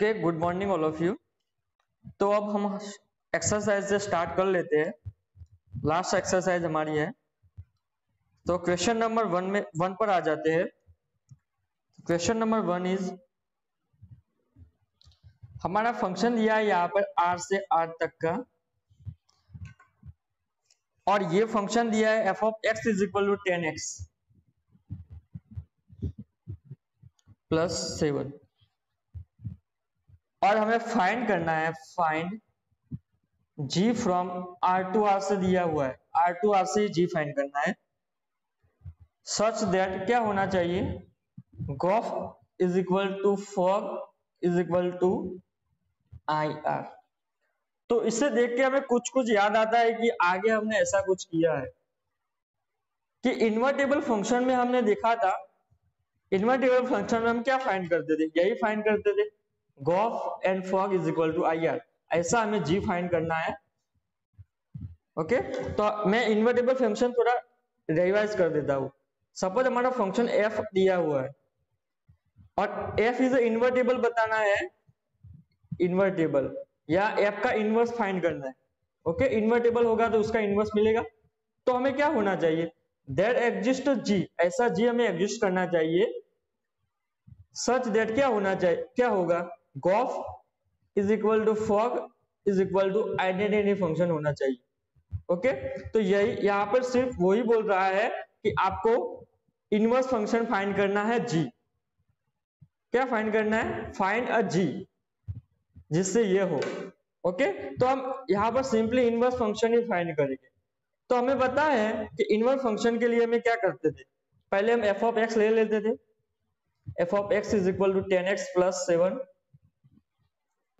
Okay, good morning all of you. तो अब हम एक्सरसाइज से स्टार्ट कर लेते हैं। लास्ट एक्सरसाइज हमारी है, तो क्वेश्चन नंबर वन पर आ जाते हैं। क्वेश्चन नंबर 1 इज, हमारा फंक्शन दिया है यहाँ पर r से r तक का, और ये फंक्शन दिया है f of x is equal to 10x plus 7, और हमें फाइंड करना है, find g from r to r से दिया हुआ है, r टू r से g फाइंड करना है, सच दैट क्या होना चाहिए, गोफ इज इक्वल टू फॉग is equal to I R. तो इससे देख के हमें कुछ कुछ याद आता है कि आगे हमने ऐसा कुछ किया है कि इन्वर्टेबल फंक्शन में हमने देखा था, इन्वर्टेबल फंक्शन में हम क्या फाइंड करते थे, यही फाइंड करते थे, गोफ and fog is equal to I R. ऐसा हमें जी फाइंड करना है। ओके, तो मैं इन्वर्टेबल फंक्शन थोड़ा रिवाइज कर देता हूं। सपोज हमारा फंक्शन एफ दिया हुआ है और एफ इज इन्वर्टेबल बताना है, इन्वर्टेबल या एफ का इनवर्स फाइंड करना है। ओके, इन्वर्टेबल होगा तो उसका इनवर्स मिलेगा। तो हमें क्या होना चाहिए, देयर एग्जिस्ट जी, ऐसा जी हमें एग्जिस्ट करना चाहिए, सच दैट क्या होना चाहिए, क्या होगा, गोफ इज इक्वल टू फॉग is equal to identity function होना चाहिए। ओके, तो यही यहाँ पर सिर्फ वही बोल रहा है कि आपको इनवर्स फंक्शन फाइंड करना है जी। क्या फाइंड करना है, फाइंड अ जी जिससे ये हो। ओके, तो हम यहाँ पर सिंपली इनवर्स फंक्शन ही फाइंड करेंगे। तो हमें पता है कि इनवर्स फंक्शन के लिए हमें क्या करते थे, पहले हम एफ ऑफ एक्स ले लेते थे, f of x is equal to 10x plus 7।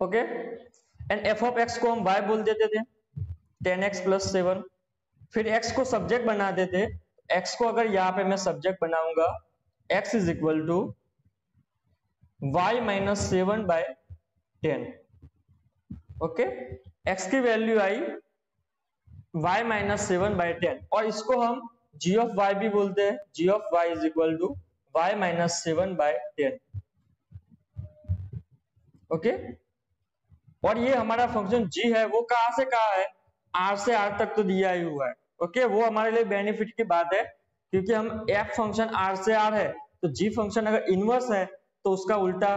Okay, and f of x को हम y बोल देते थे, 10x प्लस 7। फिर x को सब्जेक्ट बनाते थे, x को अगर यहाँ पे मैं सब्जेक्ट बनाऊंगा, x is equal to y minus 7 by 10। Okay, x की वैल्यू आई y माइनस 7 बाय 10, और इसको हम g ऑफ y भी बोलते हैं, g of y is equal to y minus 7 by 10। Okay, और ये हमारा फंक्शन g है, वो कहां से कहा है, r से r तक तो दिया ही हुआ है। ओके, वो हमारे लिए बेनिफिट की बात है, क्योंकि हम f फंक्शन r से r है, तो g फंक्शन अगर इनवर्स है तो उसका उल्टा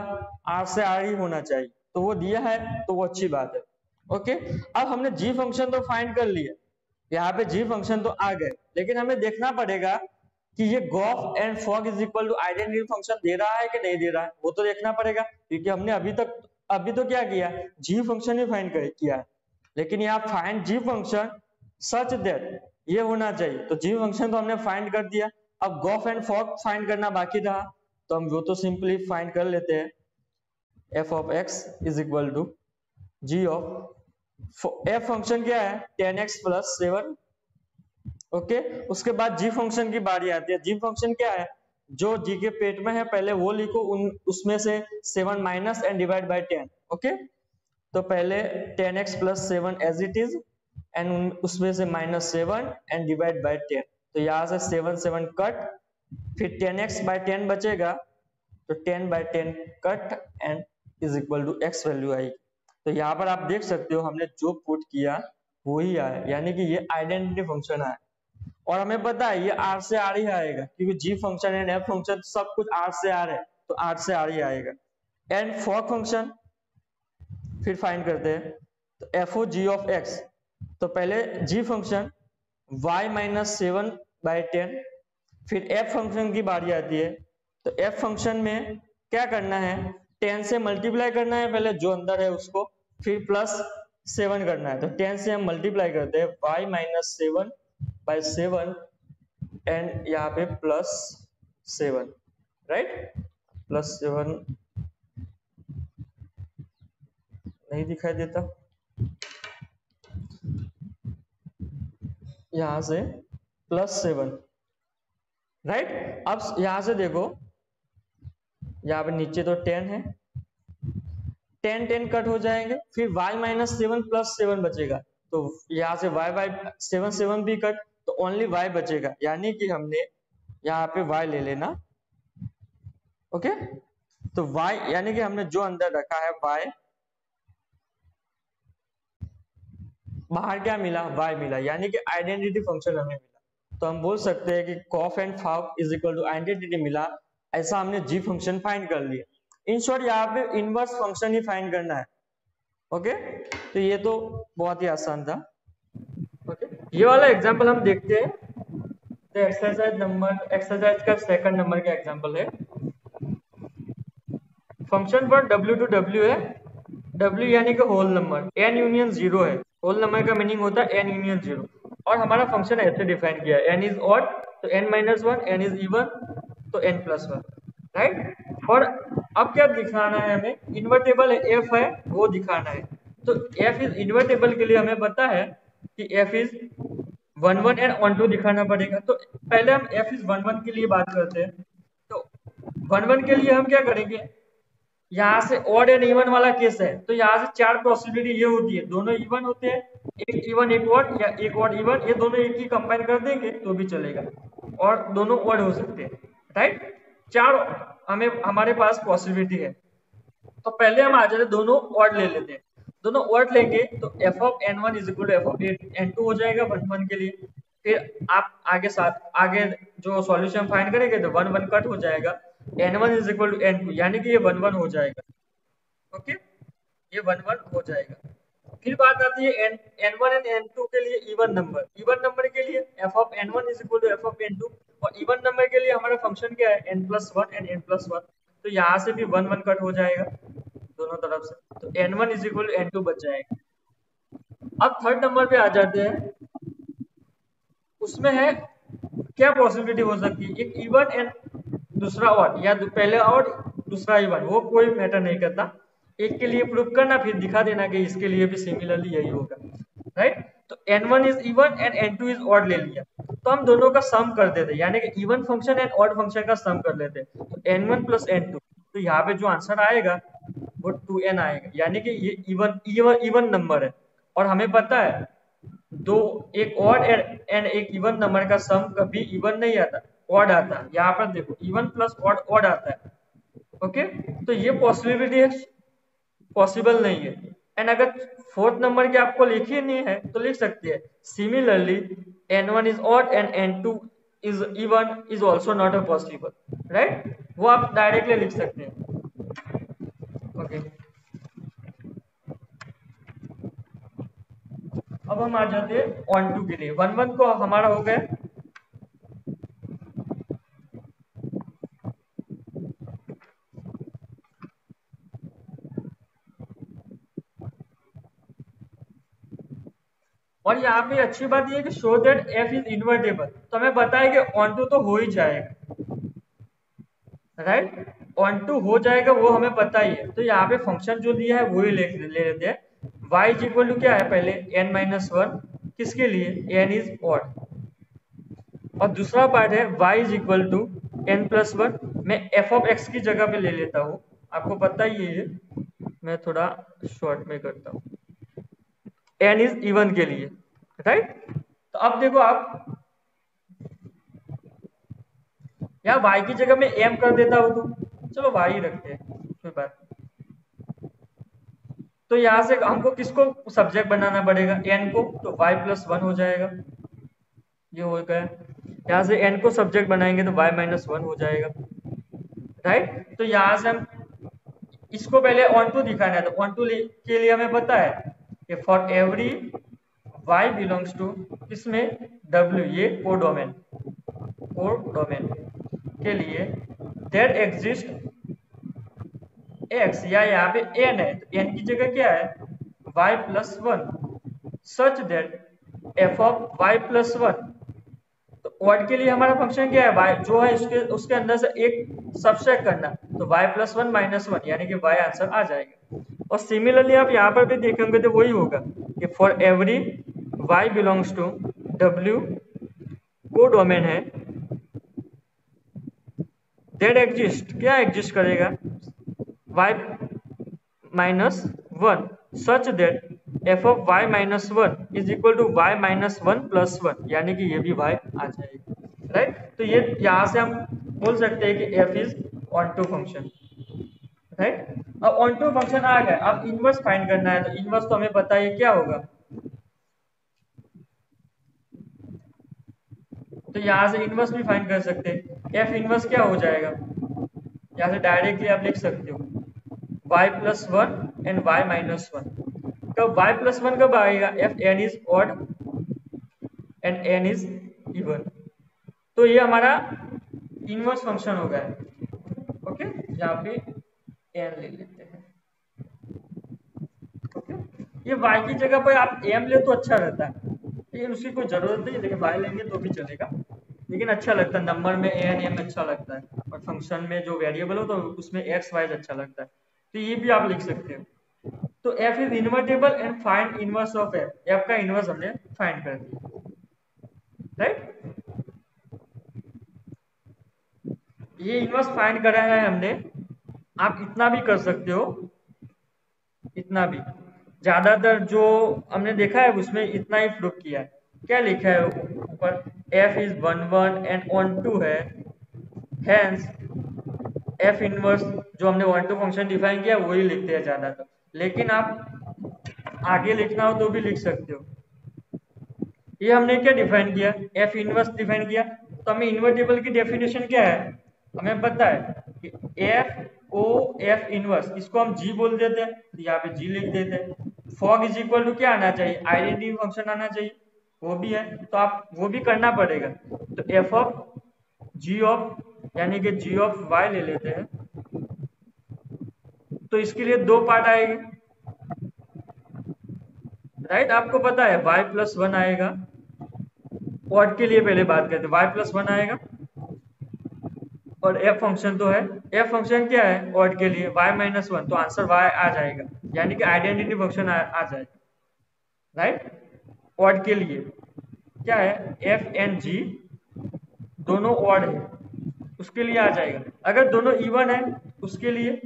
r से r ही होना चाहिए, तो वो दिया है तो वो अच्छी बात है। ओके, अब हमने g फंक्शन तो फाइंड कर लिया, यहाँ पे g फंक्शन तो आ गए, लेकिन हमें देखना पड़ेगा कि ये gof and fog is equal to identity function दे रहा है कि नहीं दे रहा है, वो तो देखना पड़ेगा, क्योंकि हमने अभी तो क्या किया, g फंक्शन ही फाइंड किया है, लेकिन यहाँ find g function such that ये होना चाहिए, तो g फंक्शन तो हमने फाइंड कर दिया। अब गोफ एंड फॉग फाइंड करना बाकी था, तो हम वो तो सिंपली फाइंड कर लेते हैं, f of x is equal to g of f function क्या है, 10x प्लस 7। ओके, उसके बाद g फंक्शन की बारी आती है। g फंक्शन क्या है, जो g के पेट में है पहले वो लिखो, उसमें से 7 minus and divide by 10। Okay, तो पहले 10x plus 7 as it is, and उसमें से माइनस 7 एंड डिवाइड बाय 10। तो यहाँ से 7 7 कट, फिर 10x बाय 10 बचेगा, तो 10 by 10 cut and is equal to x value आई। तो यहाँ पर आप देख सकते हो हमने जो पुट किया वही आया, यानी कि ये आइडेंटिटी फंक्शन आया, और हमें पता है ये r से r ही आएगा, क्योंकि g function and f function सब कुछ r से r है, तो r से r ही आएगा। एंड फॉग फंक्शन फिर फाइंड करते हैं, तो f o g of x, तो पहले g function y minus 7 by 10, फिर f फंक्शन की बारी आती है, तो f फंक्शन में क्या करना है, 10 से मल्टीप्लाई करना है पहले जो अंदर है उसको, फिर प्लस 7 करना है, तो 10 से हम मल्टीप्लाई करते हैं y माइनस 7 बाय 7 एंड यहाँ पे प्लस 7, राइट, प्लस 7 नहीं दिखाई देता, यहां से प्लस 7, राइट। अब यहां से देखो, यहाँ पे नीचे तो 10 है, 10 10 कट हो जाएंगे, फिर y माइनस 7 प्लस 7 बचेगा, तो यहाँ से y बाय 7 7 भी कट, तो ओनली y बचेगा, यानी कि हमने यहाँ पे y ले लेना। ओके, तो y यानी कि हमने जो अंदर रखा है y, बाहर क्या मिला, y मिला, यानी कि आइडेंटिटी फंक्शन हमें मिला। तो हम बोल सकते हैं कि कॉफ एंड फाफ इज इक्वल टू आइडेंटिटी मिला, ऐसा हमने g फंक्शन फाइंड कर लिया। इन शॉर्ट यहाँ पे इनवर्स फंक्शन ही फाइंड करना है। ओके, तो ये तो बहुत ही आसान था। ओके, ये वाला एग्जांपल हम देखते हैं। तो एक्सरसाइज का सेकंड नंबर का एग्जांपल है। फंक्शन पर w टू w है, w यानी कि होल नंबर, n यूनियन 0 है। होल नंबर का मीनिंग होता है n यूनियन 0। और हमारा फंक्शन ऐसे डिफाइन किया है, n इज ऑड तो n minus 1, n is even तो n प्लस 1, राइट। और अब क्या दिखाना है हमें, इन्वर्टेबल f है वो दिखाना है। तो f इज इन्वर्टेबल के लिए हमें पता है कि f इज 1 1 एंड 1 2 दिखाना पड़ेगा। तो पहले हम f इज 1 1 के लिए बात करते हैं। तो 1 1 के लिए हम क्या करेंगे, यहाँ से ऑड एंड इवन वाला केस है, तो यहाँ से चार पॉसिबिलिटी ये होती है, दोनों इवन होते हैं, एक इवन एक ऑड या एक ऑड इवन, ये दोनों एक ही कंबाइन कर देंगे तो भी चलेगा, और दोनों ऑड हो सकते हैं, राइट। चार हमारे पास पॉसिबिलिटी है। तो पहले हम आ जाते दोनों ऑड ले लेते हैं। दोनों ऑड लेंगे तो f of n1 is equal to f of n2 हो जाएगा 1 1 के लिए। फिर आप आगे जो सॉल्यूशन फाइंड करेंगे तो 1 1 कट हो जाएगा, n1 is equal to n2, यानी कि ये 1 1 हो जाएगा। ओके, ये 1 1 हो जाएगा। फिर बात आती है n1 एंड n2 के लिए इवन नंबर के लिए f of n1 is equal to f of n2, और इवन नंबर के लिए हमारा फंक्शन क्या है, n+1 एंड n+1। तो यहाँ से भी 1 1 कट हो जाएगा दोनों तरफ से, तो n1 is equal to n2 बच जाएगा। अब थर्ड नंबर पे आ जाते हैं, उसमें है क्या पॉसिबिलिटी हो सकती है, एक इवन एंड दूसरा ऑड, या पहले ऑड दूसरा इवन, वो कोई मैटर नहीं करता। एक के लिए प्रूव करना फिर दिखा देना कि इसके लिए भी सिमिलरली यही होगा, राइट। तो n1 is even and n2 is odd ले लिया, तो हम दोनों का सम कर देते, यानी कि even function and odd function का सम कर लेते। तो n1 प्लस n2, तो यहाँ पे जो आंसर आएगा वो 2n आएगा, यानी कि ये इवन नंबर है। और हमें पता है दो, एक ऑड एंड एक इवन नंबर का सम कभी इवन नहीं आता, ऑड आता है। यहाँ पर देखो इवन प्लस ऑड आता है। ओके, तो ये पॉसिबिलिटी है, पॉसिबल नहीं है। एंड अगर फोर्थ नंबर की आपको लिखी नहीं है तो लिख सकते हैं similarly n1 is odd and n2 is even is also not a possible, right. वो आप डायरेक्टली लिख सकते हैं। ओके, अब हम आ जाते हैं ऑन टू के लिए। 1 1 को हमारा हो गया, और यहाँ पे अच्छी बात ये है कि show that f is invertible, तो हमें पता है कि ऑन टू तो हो ही जाएगा, राइट। ऑन टू हो जाएगा वो हमें पता ही है। तो यहाँ पे फंक्शन जो दिया है वही ले लेते हैं। y इज इक्वल टू क्या है, पहले n-1 किसके लिए, n इज ऑड, और दूसरा पार्ट है y is equal to n+1। मैं f ऑफ x की जगह पे ले लेता हूँ, आपको पता ही है, मैं थोड़ा शॉर्ट में करता हूँ, n इज इवन के लिए, राइट। तो अब देखो आप यहाँ y की जगह में m कर देता हूँ, तो चलो y ही रखते हैं, कोई बात नहीं। तो यहाँ से हमको किसको सब्जेक्ट बनाना पड़ेगा, n को, तो y+1 हो जाएगा, ये हो गया। यहाँ से n को सब्जेक्ट बनाएंगे तो y-1 हो जाएगा, राइट। तो यहाँ से हम इसको पहले ऑन टू दिखाना है, तो ऑन टू के लिए हमें पता है कि for every y belongs to इसमें w, ये कोडोमेन के लिए देयर एग्जिस्ट x, या यहाँ पे n है तो n की जगह क्या है y+1 such that f of y+1। तो ऑड के लिए हमारा फंक्शन क्या है, y जो है उसके अंदर से एक सबट्रैक्ट करना, तो y+1 -1, यानी कि y आंसर आ जाएगा। और सिमिलरली आप यहाँ पर भी देखेंगे तो वही होगा कि for every y belongs to w codomain है, दैट एग्जिस्ट, क्या एग्जिस्ट करेगा y-1 such that f of y-1 is equal to y-1+1, यानी कि ये भी y आ जाएगा, राइट। तो ये यहाँ से हम बोल सकते हैं कि f is onto function. Right. अब ऑन टू फंक्शन आ गया, अब इनवर्स फाइंड करना है, तो इनवर्स तो हमें पता है क्या होगा, तो यहाँ से इनवर्स भी फाइंड कर सकते हैं। एफ इनवर्स क्या हो जाएगा, यहाँ से डायरेक्टली आप लिख सकते हो y plus one and y minus one. कब y प्लस वन कब आएगा, if n is odd and n is even, तो ये हमारा इनवर्स फंक्शन हो गया। ओके, यहाँ पे एन ले लेते हैं। ओके, ये y की जगह पर आप m ले तो अच्छा रहता है, लेकिन उसकी कोई जरूरत नहीं, लेकिन y लेंगे तो भी चलेगा, लेकिन अच्छा लगता है नंबर में एन एम अच्छा लगता है, और फंक्शन में जो वेरिएबल हो तो उसमें एक्स वाइज अच्छा लगता है, तो ये भी आप लिख सकते हो। तो f is invertible and find inverse of f, f का इनवर्स हमने फाइंड कर दिया, राइट। ये इनवर्स फाइंड करा है हमने, आप इतना भी कर सकते हो, इतना भी, ज्यादातर जो हमने देखा है उसमें इतना ही प्रूफ किया है। क्या लिखा है ऊपर, f is one one and onto है, हैंस f इनवर्स जो हमने वन टू फंक्शन डिफाइन किया वही लिखते हैं ज्यादातर, लेकिन आप आगे लिखना हो तो भी लिख सकते हो। ये हमने क्या डिफाइन किया, f इनवर्स डिफाइन किया, तो हमें इन्वर्टेबल की डेफिनेशन क्या है, हमें पता है कि f o f इनवर्स, इसको हम g बोल देते हैं, तो यहाँ पे g लिख देते हैं। फॉग इज इक्वल टू क्या आना चाहिए, आइडेंटिटी फंक्शन आना चाहिए, वो भी है, तो आप वो भी करना पड़ेगा, तो f ऑफ g ऑफ यानी कि g ऑफ y ले लेते हैं, तो इसके लिए दो पार्ट आएंगे, राइट। आपको पता है y प्लस वन आएगा, ऑड के लिए पहले बात करते हैं, y प्लस वन आएगा, और f फंक्शन तो है, f फंक्शन क्या है ऑड के लिए y माइनस वन, तो आंसर y आ जाएगा, यानी कि आइडेंटिटी फंक्शन आ जाएगा, राइट। ऑड के लिए क्या है, f एंड g दोनों ऑड है, उसके लिए आ जाएगा। अगर दोनों इवन है उसके लिए,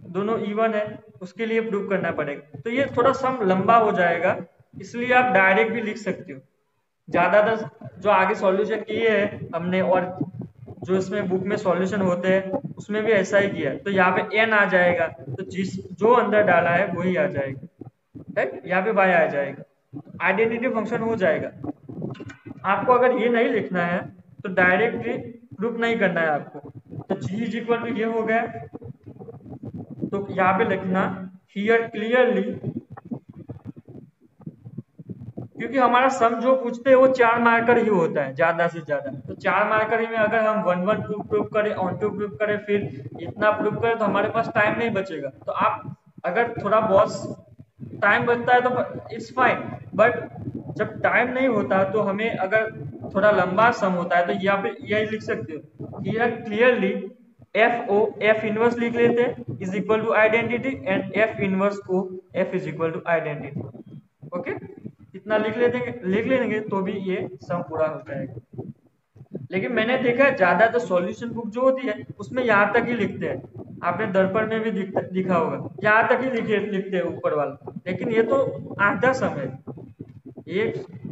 दोनों इवन है उसके लिए प्रूव करना पड़ेगा, तो ये थोड़ा सम लंबा हो जाएगा, इसलिए आप डायरेक्ट भी लिख सकते हो। ज्यादातर जो आगे सॉल्यूशन किए हैं हमने, और जो इसमें बुक में सॉल्यूशन होते हैं उसमें भी ऐसा ही किया है, तो यहाँ पे n आ जाएगा, तो जिस जो अंदर डाला है वही आ जाएगा, राइट, यहाँ पे y आ जाएगा, आइडेंटिटी फंक्शन हो जाएगा। आपको अगर ये नहीं लिखना है तो डायरेक्टली प्रूफ नहीं करना है आपको, तो g इज इक्वल टू ये हो गया, तो यहाँ पे लिखना हियर क्लियरली, क्योंकि हमारा सम जो पूछते हैं वो 4 मार्कर ही होता है ज्यादा से ज्यादा, तो 4 मार्कर ही में अगर हम वन वन प्रूफ करें, ऑन टू प्रूफ करें, फिर इतना प्रूफ करें, तो हमारे पास टाइम नहीं बचेगा। तो आप अगर थोड़ा बहुत टाइम बचता है तो इट्स फाइन, बट जब टाइम नहीं होता तो हमें अगर थोड़ा लंबा सम होता है तो यहाँ पे यही लिख सकते हो, हियर क्लियरली एफ इनवर्स लिख लेते हैं is equal to identity, and f inverse o f is equal to identity. Okay, इतना लिख लेंगे तो भी ये सम पूरा हो जाएगा। लेकिन मैंने देखा है ज्यादातर सॉल्यूशन बुक जो होती है उसमें यहाँ तक ही लिखते हैं, आपने दर्पण में भी दिखा होगा, यहाँ तक ही लिखते हैं ऊपर वाला, लेकिन ये तो आधा सम है, ये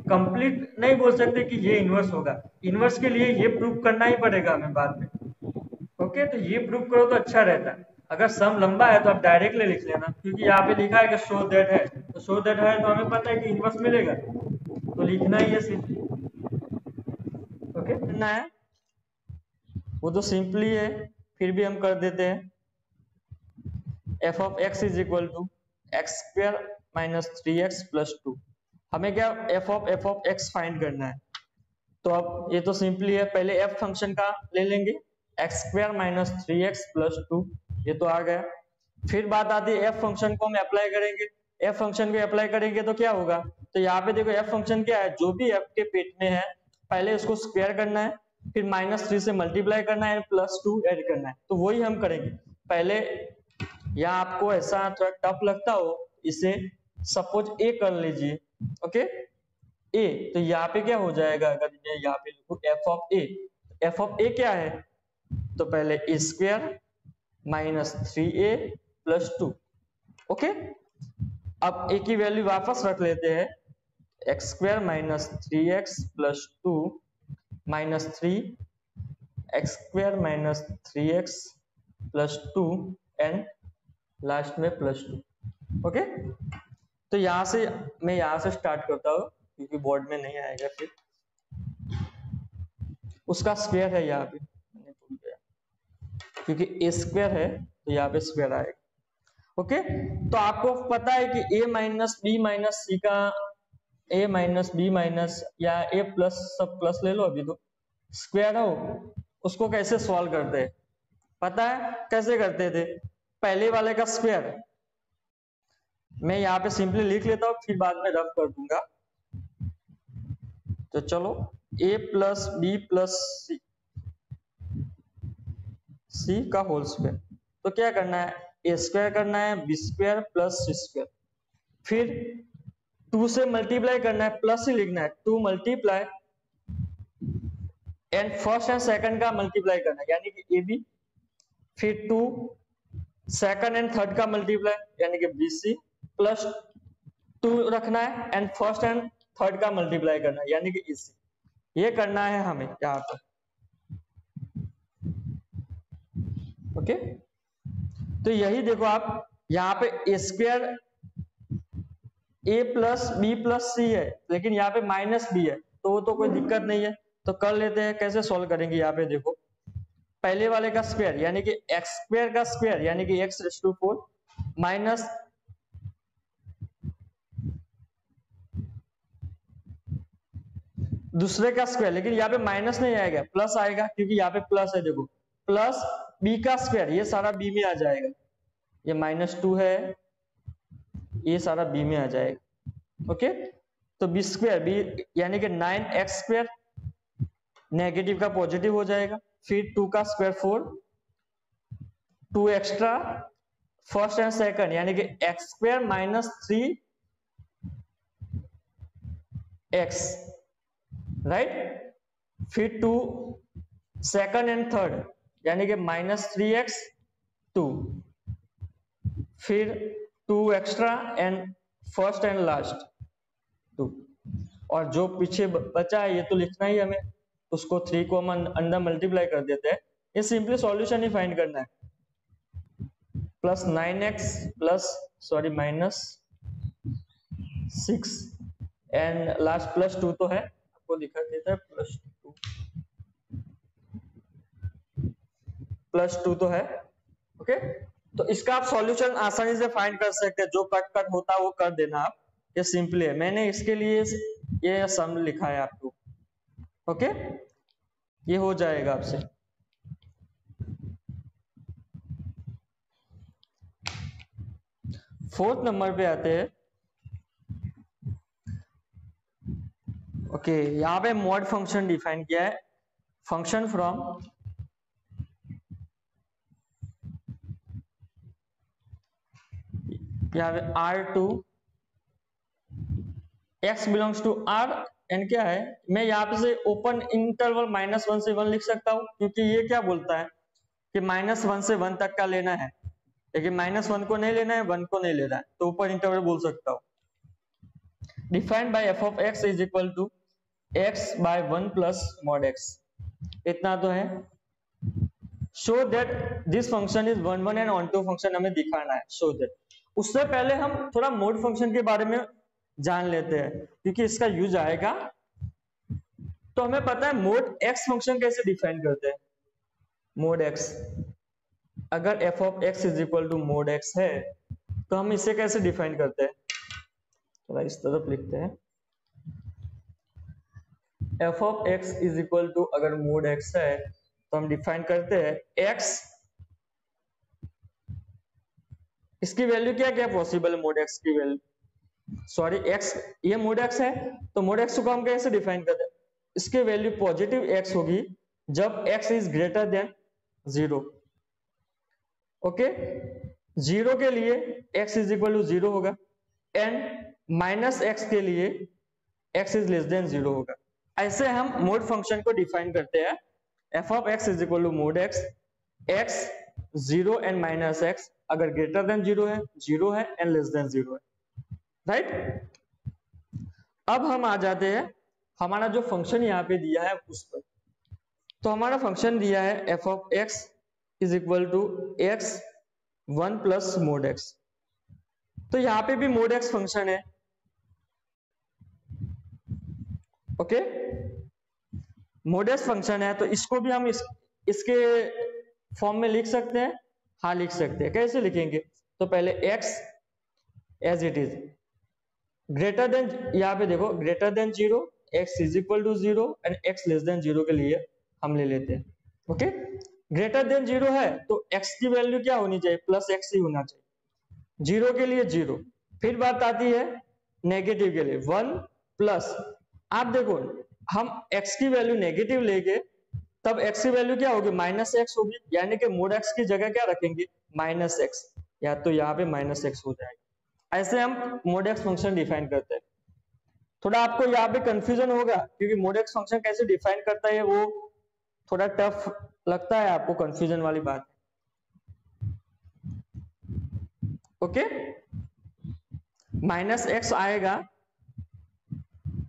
कंप्लीट नहीं बोल सकते कि ये इनवर्स होगा, इनवर्स के लिए ये प्रूव करना ही पड़ेगा हमें बाद में। ओके, तो ये प्रूव करो तो अच्छा रहता है। अगर सम लंबा है तो आप डायरेक्टली लिख लेना, क्योंकि यहाँ पे लिखा है कि शो दैट है, तो शो दैट है तो हमें पता है कि इनवर्स मिलेगा, तो लिखना ही है सिर्फ। ओके, ना है वो तो सिंपली है, फिर भी हम कर देते हैं, f of x is equal to x square minus three x plus two. हमें क्या एफ ऑफ एक्स फाइंड करना है, तो अब ये तो सिंपली है, पहले एफ फंक्शन का ले लेंगे, x square minus three x plus to, ये तो आ गया। फिर बात आती है एफ फंक्शन को हम अप्लाई करेंगे, एफ फंक्शन को अप्लाई करेंगे तो क्या होगा, तो यहाँ पे देखो एफ फंक्शन क्या है, जो भी एफ के पेट में है पहले उसको स्क्वायर करना है, फिर माइनस थ्री से मल्टीप्लाई करना है, प्लस टू ऐड करना है, तो वही हम करेंगे। पहले यहाँ आपको ऐसा थोड़ा टफ लगता हो, इसे सपोज ए कर लीजिए, ओके ए, तो यहाँ पे क्या हो जाएगा, अगर मैं यहाँ पे लिखूं एफ ऑफ ए क्या है, तो पहले ए स्क्वायर माइनस थ्री ए प्लस टू। ओके, अब ए की वैल्यू वापस रख लेते हैं, x square minus three x plus to minus three x square minus three x plus to and last में +2। ओके, तो यहां से मैं यहां से स्टार्ट करता हूँ क्योंकि बोर्ड में नहीं आएगा, फिर उसका स्क्वायर है यहाँ पे, मैंने भूल गया क्योंकि a स्क्वायर है तो यहाँ पे स्क्वायर आएगा। ओके, तो आपको पता है कि a माइनस बी माइनस सी का a माइनस बी माइनस या a प्लस, सब प्लस ले लो अभी तो, स्क्वायर हो उसको कैसे सॉल्व करते हैं पता है? कैसे करते थे? पहले वाले का स्क्वायर मैं यहाँ पे सिंपली लिख लेता हूँ, फिर बाद में रफ कर दूंगा। तो चलो a प्लस बी प्लस सी का होल स्क्वायर, तो क्या करना है? a स्क्वायर करना है, b स्क्वायर प्लस सी स्क्वायर, फिर 2 से मल्टीप्लाई करना है, प्लस ही लिखना है, 2 multiply and first and second का मल्टीप्लाई करना है यानी कि ab, फिर 2 सेकंड एंड थर्ड का मल्टीप्लाई यानी कि bc प्लस 2 रखना है एंड फर्स्ट एंड थर्ड का मल्टीप्लाई करना है यानी कि ac। ये करना है हमें यहाँ पर। ओके, तो यही देखो आप यहाँ पे a square a plus B plus C है, लेकिन यहाँ पे माइनस बी है, तो वो तो कोई दिक्कत नहीं है, तो कर लेते हैं। कैसे सॉल्व करेंगे? यहाँ पे देखो पहले वाले का स्क्वायर यानी कि एक्स स्क्वायर का स्क्वायर यानी कि x⁴ माइनस दूसरे का स्क्वायर, लेकिन यहाँ पे माइनस नहीं आएगा, प्लस आएगा क्योंकि यहाँ पे प्लस है। देखो प्लस बी का स्क्वायर, ये सारा बी में आ जाएगा, ये -2 है, ये सारा बी में आ जाएगा। ओके, तो बी स्क्वायर बी यानी कि 9x², नेगेटिव का पॉजिटिव हो जाएगा, फिर 2 का square 4, 2 extra first and second यानी कि x² माइनस 3x, राइट, फिर 2 सेकंड एंड थर्ड यानी कि -3x 2, फिर 2 extra and first and last 2, और जो पीछे बचा है ये तो लिखना ही हमें, उसको 3 को हम अंदर मल्टीप्लाई कर देते हैं। ये सिंपली सॉल्यूशन ही फाइंड करना है, plus 9x plus sorry minus 6 and last +2 तो है, आपको दिखा देता है, +2 तो है। ओके, तो इसका आप सॉल्यूशन आसानी से फाइंड कर सकते हैं, जो कट होता है वो कर देना आप, ये सिंपली है। मैंने इसके लिए ये सम लिखा है आपको। ओके, ये हो जाएगा आपसे। फोर्थ नंबर पे आते हैं। ओके, यहाँ पे मॉड फंक्शन डिफाइन किया है, फंक्शन फ्रॉम यहाँ पे R to x belongs to R and क्या है, मैं यहाँ पे से ओपन इंटरवल -1 से 1 लिख सकता हूँ, क्योंकि ये क्या बोलता है कि -1 से 1 तक का लेना है, लेकिन -1 को नहीं लेना है, 1 को नहीं लेना है, तो ओपन इंटरवल बोल सकता हूँ। Defined by f of x is equal to x by 1 plus mod x, इतना तो है। Show that this function is 1 1 and onto function हमें दिखाना है, शो दैट। उससे पहले हम थोड़ा मोड फंक्शन के बारे में जान लेते हैं, क्योंकि इसका यूज आएगा। तो हमें पता है मोड x फंक्शन कैसे डिफाइन करते हैं। मोड x, अगर f of x is equal to mod x है तो हम इसे कैसे डिफाइन करते हैं, थोड़ा इस तरफ लिखते हैं। f of x is equal to, अगर मोड x है तो हम डिफाइन करते हैं x, इसकी वैल्यू क्या क्या पॉसिबल है, मोड x की वैल्यू, सॉरी x, ये मोड x है तो मोड x को हम कैसे डिफाइन करते हैं, इसकी वैल्यू पॉजिटिव x होगी जब x is greater than 0। Okay, 0 के लिए x इज इक्वल टू 0 होगा एंड -x के लिए x इज लेस देन 0 होगा। ऐसे हम मोड फंक्शन को डिफाइन करते हैं। f of x is equal to mod x, x 0 and -x अगर ग्रेटर देन 0 है, 0 है एंड लेस देन 0 है, राइट। अब हम आ जाते हैं हमारा जो फंक्शन यहाँ पे दिया है उस पर। तो हमारा फंक्शन दिया है f of x is equal to x 1 plus mod x. तो यहाँ पे भी मोड एक्स फंक्शन है, ओके, मोड एक्स फंक्शन है, तो इसको भी हम इसके फॉर्म में लिख सकते हैं। हाँ लिख सकते हैं। कैसे लिखेंगे? तो पहले x as it is greater than, यहाँ पे देखो greater than 0, x is equal to 0 and x less than 0 के लिए हम ले लेते हैं। ओके, ग्रेटर देन 0 है तो x की वैल्यू क्या होनी चाहिए? प्लस x ही होना चाहिए। 0 के लिए 0। फिर बात आती है नेगेटिव के लिए 1 प्लस, आप देखो हम x की वैल्यू नेगेटिव लेंगे तब x की वैल्यू क्या होगी? माइनस एक्स होगी, यानी कि मोड x की जगह क्या रखेंगे? माइनस एक्स, या तो यहाँ पे माइनस एक्स हो जाएगा। ऐसे हम मोड x फंक्शन डिफाइन करते हैं। थोड़ा आपको यहाँ पे कंफ्यूजन होगा क्योंकि मोड x फंक्शन कैसे डिफाइन करता है वो थोड़ा टफ लगता है आपको, कंफ्यूजन वाली बात। ओके, माइनस एक्स आएगा,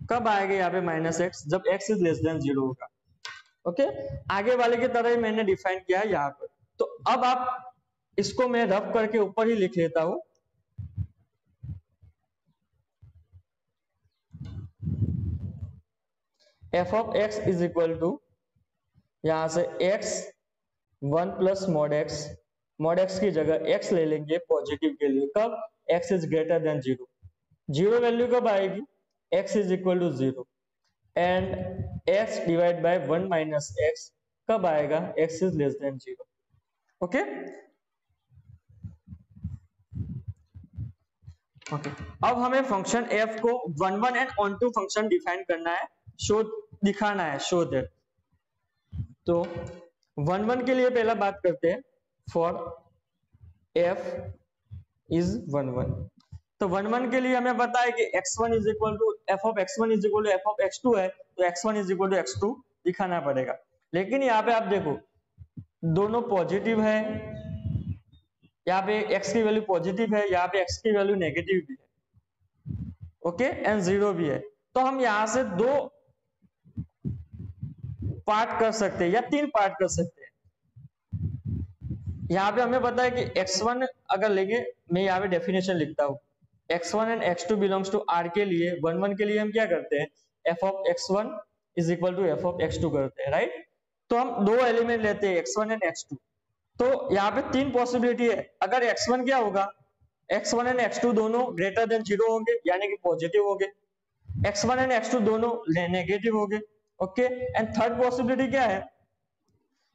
कब आएगा यहाँ पे माइनस एक्स? जब x इज लेस देन 0 होगा। ओके, आगे वाले की तरह ही मैंने डिफाइन किया है यहाँ पर। तो अब आप इसको मैं रफ करके ऊपर ही लिख लेता हूं। F of x is equal to, यहां से x 1 प्लस मॉड एक्स की जगह x ले लेंगे पॉजिटिव के लिए, कब? x is greater than 0। 0 value कब आएगी? x is equal to 0 and x divide by 1 minus x कब आएगा? x is less than 0। Okay okay, अब हमें फंक्शन f को 1 1 and onto function define करना है, शो दिखाना है, शो दैट। तो 1 1 के लिए पहला बात करते हैं, फॉर f इज 1 1। तो 1 1 के लिए हमें पता है कि x1 is equal to f of x1 is equal to f of x2 है, तो x1 is equal to x2 दिखाना पड़ेगा। लेकिन यहाँ पे आप देखो दोनों पॉजिटिव है, यहाँ पे x की वैल्यू पॉजिटिव है, यहाँ पे x की वैल्यू नेगेटिव भी है, ओके, एंड 0 भी है। तो हम यहाँ से 2 पार्ट कर सकते हैं या 3 पार्ट कर सकते हैं। यहाँ पे हमें पता है कि x1 अगर लेंगे, मैं यहाँ पे डेफिनेशन लिखता हूँ, x1 and x2 belongs to r के लिए 1 1 के लिए हम क्या करते हैं? f of x1 is equal to f of x2 करते हैं, राइट। तो हम 2 एलिमेंट लेते हैं x1 एंड x2। तो यहाँ पे 3 पॉसिबिलिटी है। अगर x1 क्या होगा? x1 एंड x2 दोनों ग्रेटर देन 0 होंगे, यानी कि पॉजिटिव होंगे। x1 एंड x2 दोनों नेगेटिव होंगे, ओके। एंड थर्ड पॉसिबिलिटी क्या है?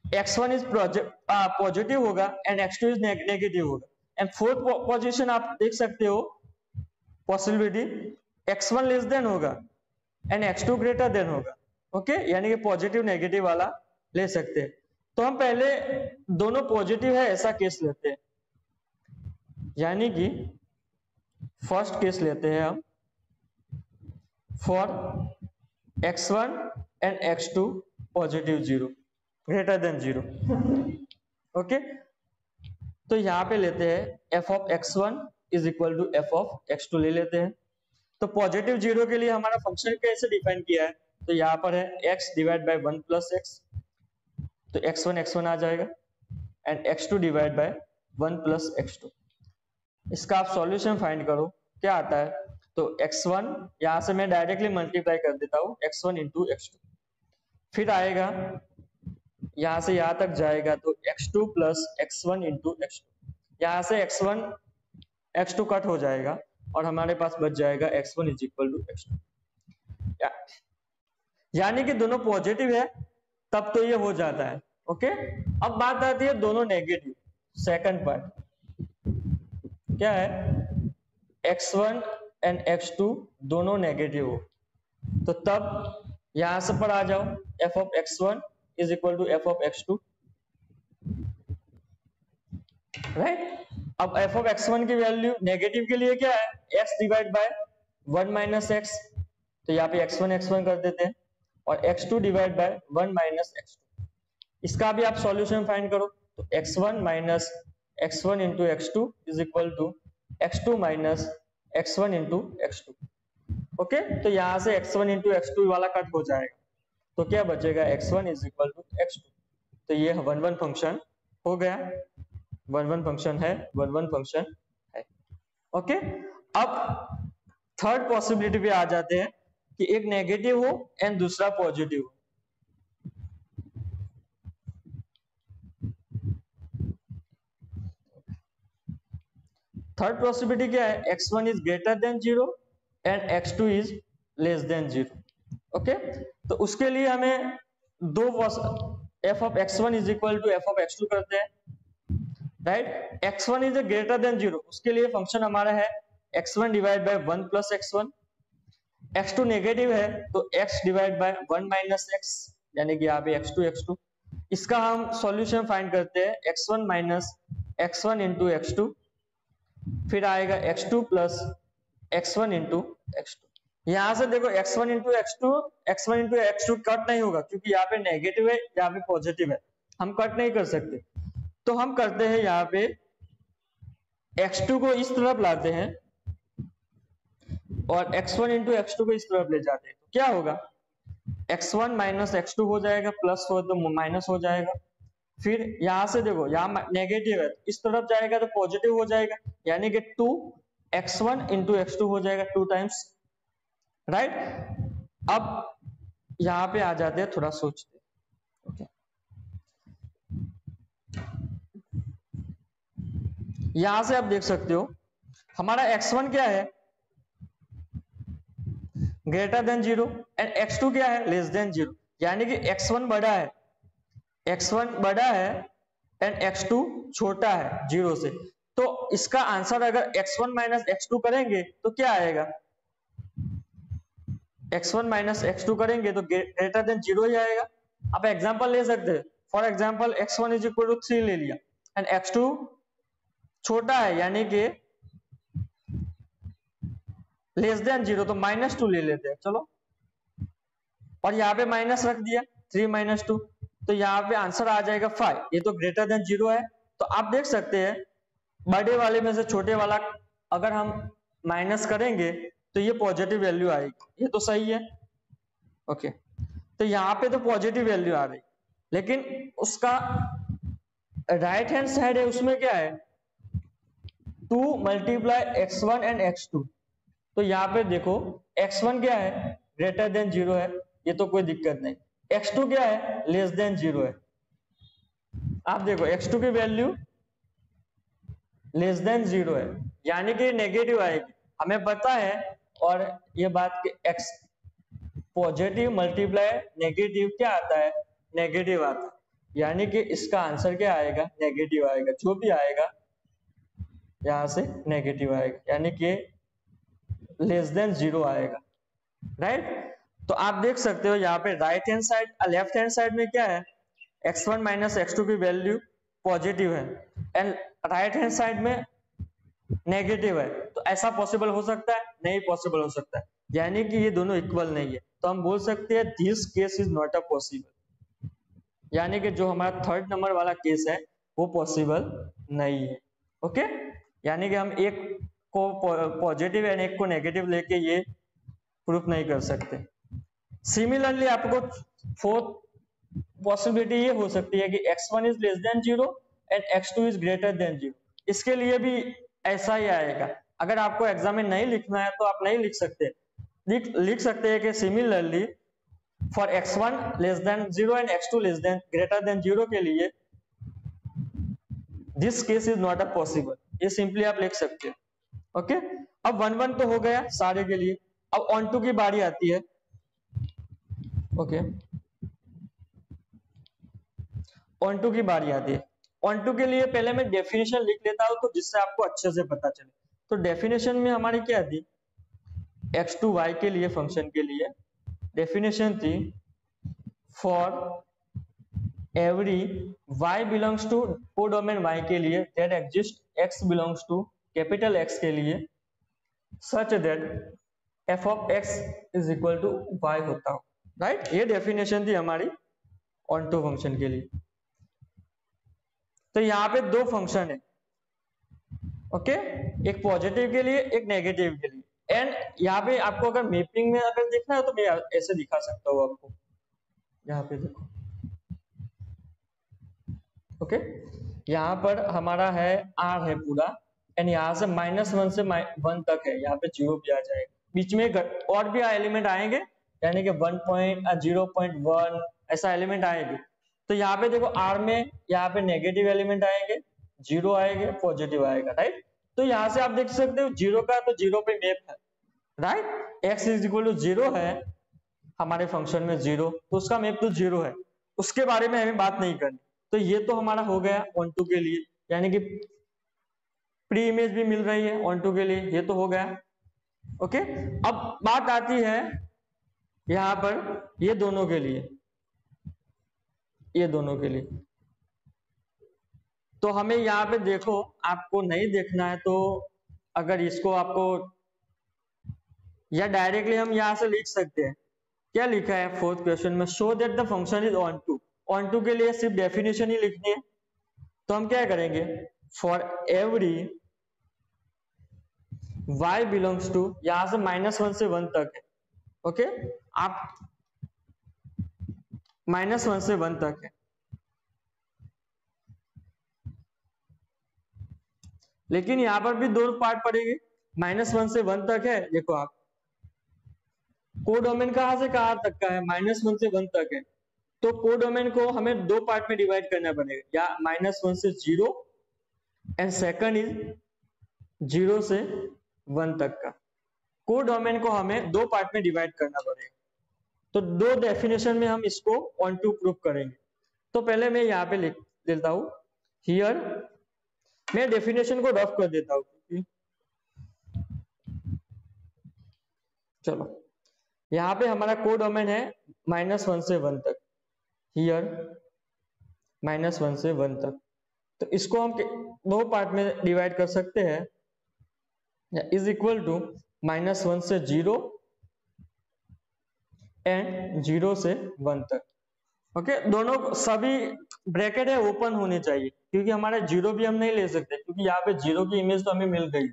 x1 इज पॉजिटिव होगा एंड x2 इज नेगेटिव होगा। एंड फोर्थ पोजीशन आप देख सकते हो पॉसिबिलिटी, x1 लेस देन होगा एंड x2 ग्रेटर देन होगा, ओके, यानी कि पॉजिटिव नेगेटिव वाला ले सकते हैं। तो हम पहले दोनों पॉजिटिव है ऐसा केस लेते हैं, यानी कि फर्स्ट केस लेते हैं हम, for x1 and x2 positive 0 greater than 0, okay. तो यहाँ पे लेते हैं f of x1 is equal to f of x2 ले लेते हैं। तो पॉजिटिव 0 के लिए हमारा फंक्शन कैसे डिफाइन किया है? तो यहाँ पर है x divide by 1 plus x, तो x1 आ जाएगा and x2 divide by 1 plus x2। इसका आप सॉल्यूशन फाइंड करो क्या आता है। तो x1 यहां से मैं डायरेक्टली मल्टीप्लाई कर देता हूं, x1 इंटू x2, फिर आएगा यहां से यहां तक जाएगा तो x2 plus x1 into x2। यहां से x1 x2 कट हो जाएगा और हमारे पास बच जाएगा x1 is equal to x2। यानी कि दोनों पॉजिटिव है तब तो ये हो जाता है, ओके। अब बात आती है दोनों नेगेटिव, सेकंड पार्ट क्या है? x1 एंड x2 दोनों नेगेटिव हो, तो तब यहां से पर आ जाओ, f of x1 is equal to f of x2, right. अब f ऑफ x1 की वैल्यू नेगेटिव के लिए क्या है? x divide by 1 minus x, तो यहाँ पे x1 कर देते हैं, और x2 divide by 1 minus x2। इसका भी आप सॉल्यूशन फाइंड करो, तो x1 minus x1 into x2 is equal to x2 minus x1 into x2, okay. तो यहां से x1 इंटू x2 वाला कट हो जाएगा, तो क्या बचेगा? x1 is equal to x2। तो ये 1 1 फंक्शन हो गया, वन फंक्शन है, वन फंक्शन है। ओके, अब थर्ड पॉसिबिलिटी पे आ जाते हैं कि एक नेगेटिव हो एंड दूसरा पॉजिटिव हो। थर्ड पॉसिबिलिटी क्या है, x1 is greater than 0 and x2 is less than 0। Okay, तो उसके लिए हमें दो f of x1 is equal to f of x2 करते हैं, right. x1 is greater than 0, उसके लिए फंक्शन हमारा है x1 divide by 1 plus x1। x2 negative है तो x divide by 1 minus x, यानी कि यहाँ पे x2। इसका हम सॉल्यूशन फाइंड करते हैं, x1 minus x1 into x2, फिर आएगा x2 plus x1 into x2। यहां से देखो x1 इंटू x2 कट नहीं होगा क्योंकि यहाँ पे नेगेटिव है, यहाँ पे पॉजिटिव है, हम कट नहीं कर सकते। तो हम करते हैं यहाँ पे x2 को इस तरफ लाते हैं और x1 इंटू x2 को इस तरफ ले जाते हैं, तो क्या होगा, x1 माइनस x2 हो जाएगा, प्लस हो तो माइनस हो जाएगा। फिर यहां से देखो यहाँ नेगेटिव है, इस तरफ जाएगा तो पॉजिटिव हो जाएगा, यानी कि 2x1 इंटू x2 हो जाएगा 2 टाइम्स, राइट। अब यहां पे आ जाते हैं, थोड़ा सोचते हैं। ओके, यहां से आप देख सकते हो हमारा x1 क्या है, ग्रेटर देन 0 एंड x2 क्या है, लेस देन 0, यानी कि x1 बड़ा है एंड x2 छोटा है 0 से। तो इसका आंसर अगर x1 माइनस x2 करेंगे तो क्या आएगा, x1 माइनस x2 करेंगे तो ग्रेटर देन 0 ही आएगा। आप एग्जांपल ले सकते हैं, for example x1 is equal to 3 ले लिया एंड x2 छोटा है यानी कि लेस देन 0, तो -2 ले लेते हैं, चलो, और यहाँ पे माइनस रख दिया 3 माइनस 2, तो यहाँ पे आंसर आ जाएगा 5। ये तो ग्रेटर देन 0 है, तो आप देख सकते हैं बड़े वाले में से छोटे वाला अगर हम माइनस करेंगे तो ये पॉजिटिव वैल्यू आएगी, ये तो सही है। ओके, तो यहाँ पे तो पॉजिटिव वैल्यू आ रही, लेकिन उसका राइट हैंड साइड है, उसमें क्या है 2 मल्टीप्लाई x1 एंड x2। तो यहाँ पे देखो x1 क्या है, ग्रेटर देन 0 है, ये तो कोई दिक्कत नहीं। x2 क्या है, लेस देन 0 है। आप देखो x2 की वैल्यू लेस देन 0 है, यानी कि नेगेटिव आएगी, हमें पता है। और ये बात कि x पॉजिटिव मल्टीप्लाई नेगेटिव क्या आता है, नेगेटिव आता है, यानी कि इसका आंसर क्या आएगा, नेगेटिव आएगा, जो भी आएगा यहां से नेगेटिव आएगा, यानी कि लेस देन 0 आएगा, राइट। तो आप देख सकते हो यहाँ पे right hand side, left hand side में क्या है, x1 माइनस x2 की वैल्यू पॉजिटिव है एंड राइट हैंड साइड में नेगेटिव है। तो ऐसा पॉसिबल हो सकता है, नहीं पॉसिबल हो सकता है, यानी कि ये दोनों इक्वल नहीं है। तो हम बोल सकते हैं this case is not a possible, यानी कि जो हमारा थर्ड नंबर वाला केस है वो पॉसिबल नहीं है। ओके, यानी कि हम एक को पॉजिटिव एंड एक को नेगेटिव लेके ये प्रूफ नहीं कर सकते। सिमिलरली आपको फोर्थ पॉसिबिलिटी ये हो सकती है कि x1 is less than 0 and x2 is greater than 0। इसके लिए भी ऐसा ही आएगा। अगर आपको एग्जाम में नहीं लिखना है तो आप नहीं लिख सकते, लिख सकते हैं कि similarly for x1 less than 0 and x2 less than greater than 0 के लिए this case is not a possible, ये सिंपली आप लिख सकते हैं। ओके, अब 1-1 तो हो गया सारे के लिए, अब ऑन टू की बारी आती है। ओके, ऑन टू की बारी आती है। ऑन टू के लिए पहले मैं डेफिनेशन लिख लेता हूं तो जिससे आपको अच्छे से पता चले। तो डेफिनेशन में हमारी क्या थी, x2 y के लिए फंक्शन के लिए डेफिनेशन थी for every y belongs to codomain y के लिए that exist x belongs to capital X के लिए such that f of x is equal to y होता हो, राइट। ये डेफिनेशन थी हमारी ऑन टू फंक्शन के लिए। तो यहाँ पे दो फंक्शन है, ओके, एक पॉजिटिव के लिए एक नेगेटिव के लिए। एंड यहाँ पे आपको अगर मैपिंग में अगर देखना है तो मैं ऐसे दिखा सकता हूँ आपको, यहाँ पे देखो। ओके, यहाँ पर हमारा है r है पूरा, एंड यहाँ से -1 से 1 तक है, यहाँ पे 0 भी आ जाएगा, बीच में और भी एलिमेंट आएंगे, यानी कि 0.1 ऐसा एलिमेंट आएंगे। तो यहाँ पे देखो r में यहाँ पे नेगेटिव एलिमेंट आएंगे, 0 आएंगे, पॉजिटिव आएगा, राइट। तो यहाँ से आप देख सकते हो 0 का तो 0 पे मैप है, right. x is equal to 0 है हमारे फंक्शन में 0, तो उसका मैप तो 0 है, उसके बारे में हमें बात नहीं करनी। तो ये तो हमारा हो गया ऑन2 के लिए, यानी कि प्री इमेज भी मिल रही है ऑन2 के लिए, ये तो हो गया। ओके, अब बात आती है यहां पर ये दोनों के लिए, ये दोनों के लिए। तो हमें यहाँ पे देखो, आपको नहीं देखना है तो अगर इसको आपको, या डायरेक्टली हम यहाँ से लिख सकते हैं, क्या लिखा है 4th क्वेश्चन में, show that the function is onto. Onto के लिए सिर्फ डेफिनेशन ही लिखनी है, तो हम क्या करेंगे, for every y belongs to, यहां से -1 से 1 तक है, ओके, आप -1 से 1 तक है, लेकिन यहां पर भी दो पार्ट पड़ेंगे, -1 से 1 तक है। देखो आप कोडोमेन कहां से कहां तक का है, -1 से 1 तक है, तो कोडोमेन को हमें दो पार्ट में डिवाइड करना पड़ेगा, या -1 से 0 एंड सेकंड इज 0 से 1 तक का। कोडोमेन को हमें दो पार्ट में डिवाइड करना पड़ेगा, तो दो डेफिनेशन में हम इसको ऑन2 प्रूव करेंगे। तो पहले मैं यहाँ पे लिख देता हूं, हियर मैं डेफिनेशन को रफ कर देता हूं, चलो यहाँ पे हमारा कोडोमेन है -1 से 1 तक, हियर -1 से 1 तक, तो इसको हम दो पार्ट में डिवाइड कर सकते हैं, इज इक्वल टू -1 से 0 एंड 0 से 1 तक। ओके, दोनों सभी ब्रैकेट है ओपन होने चाहिए, क्योंकि हमारे 0 भी हम नहीं ले सकते, क्योंकि यहाँ पे 0 की इमेज तो हमें मिल गई,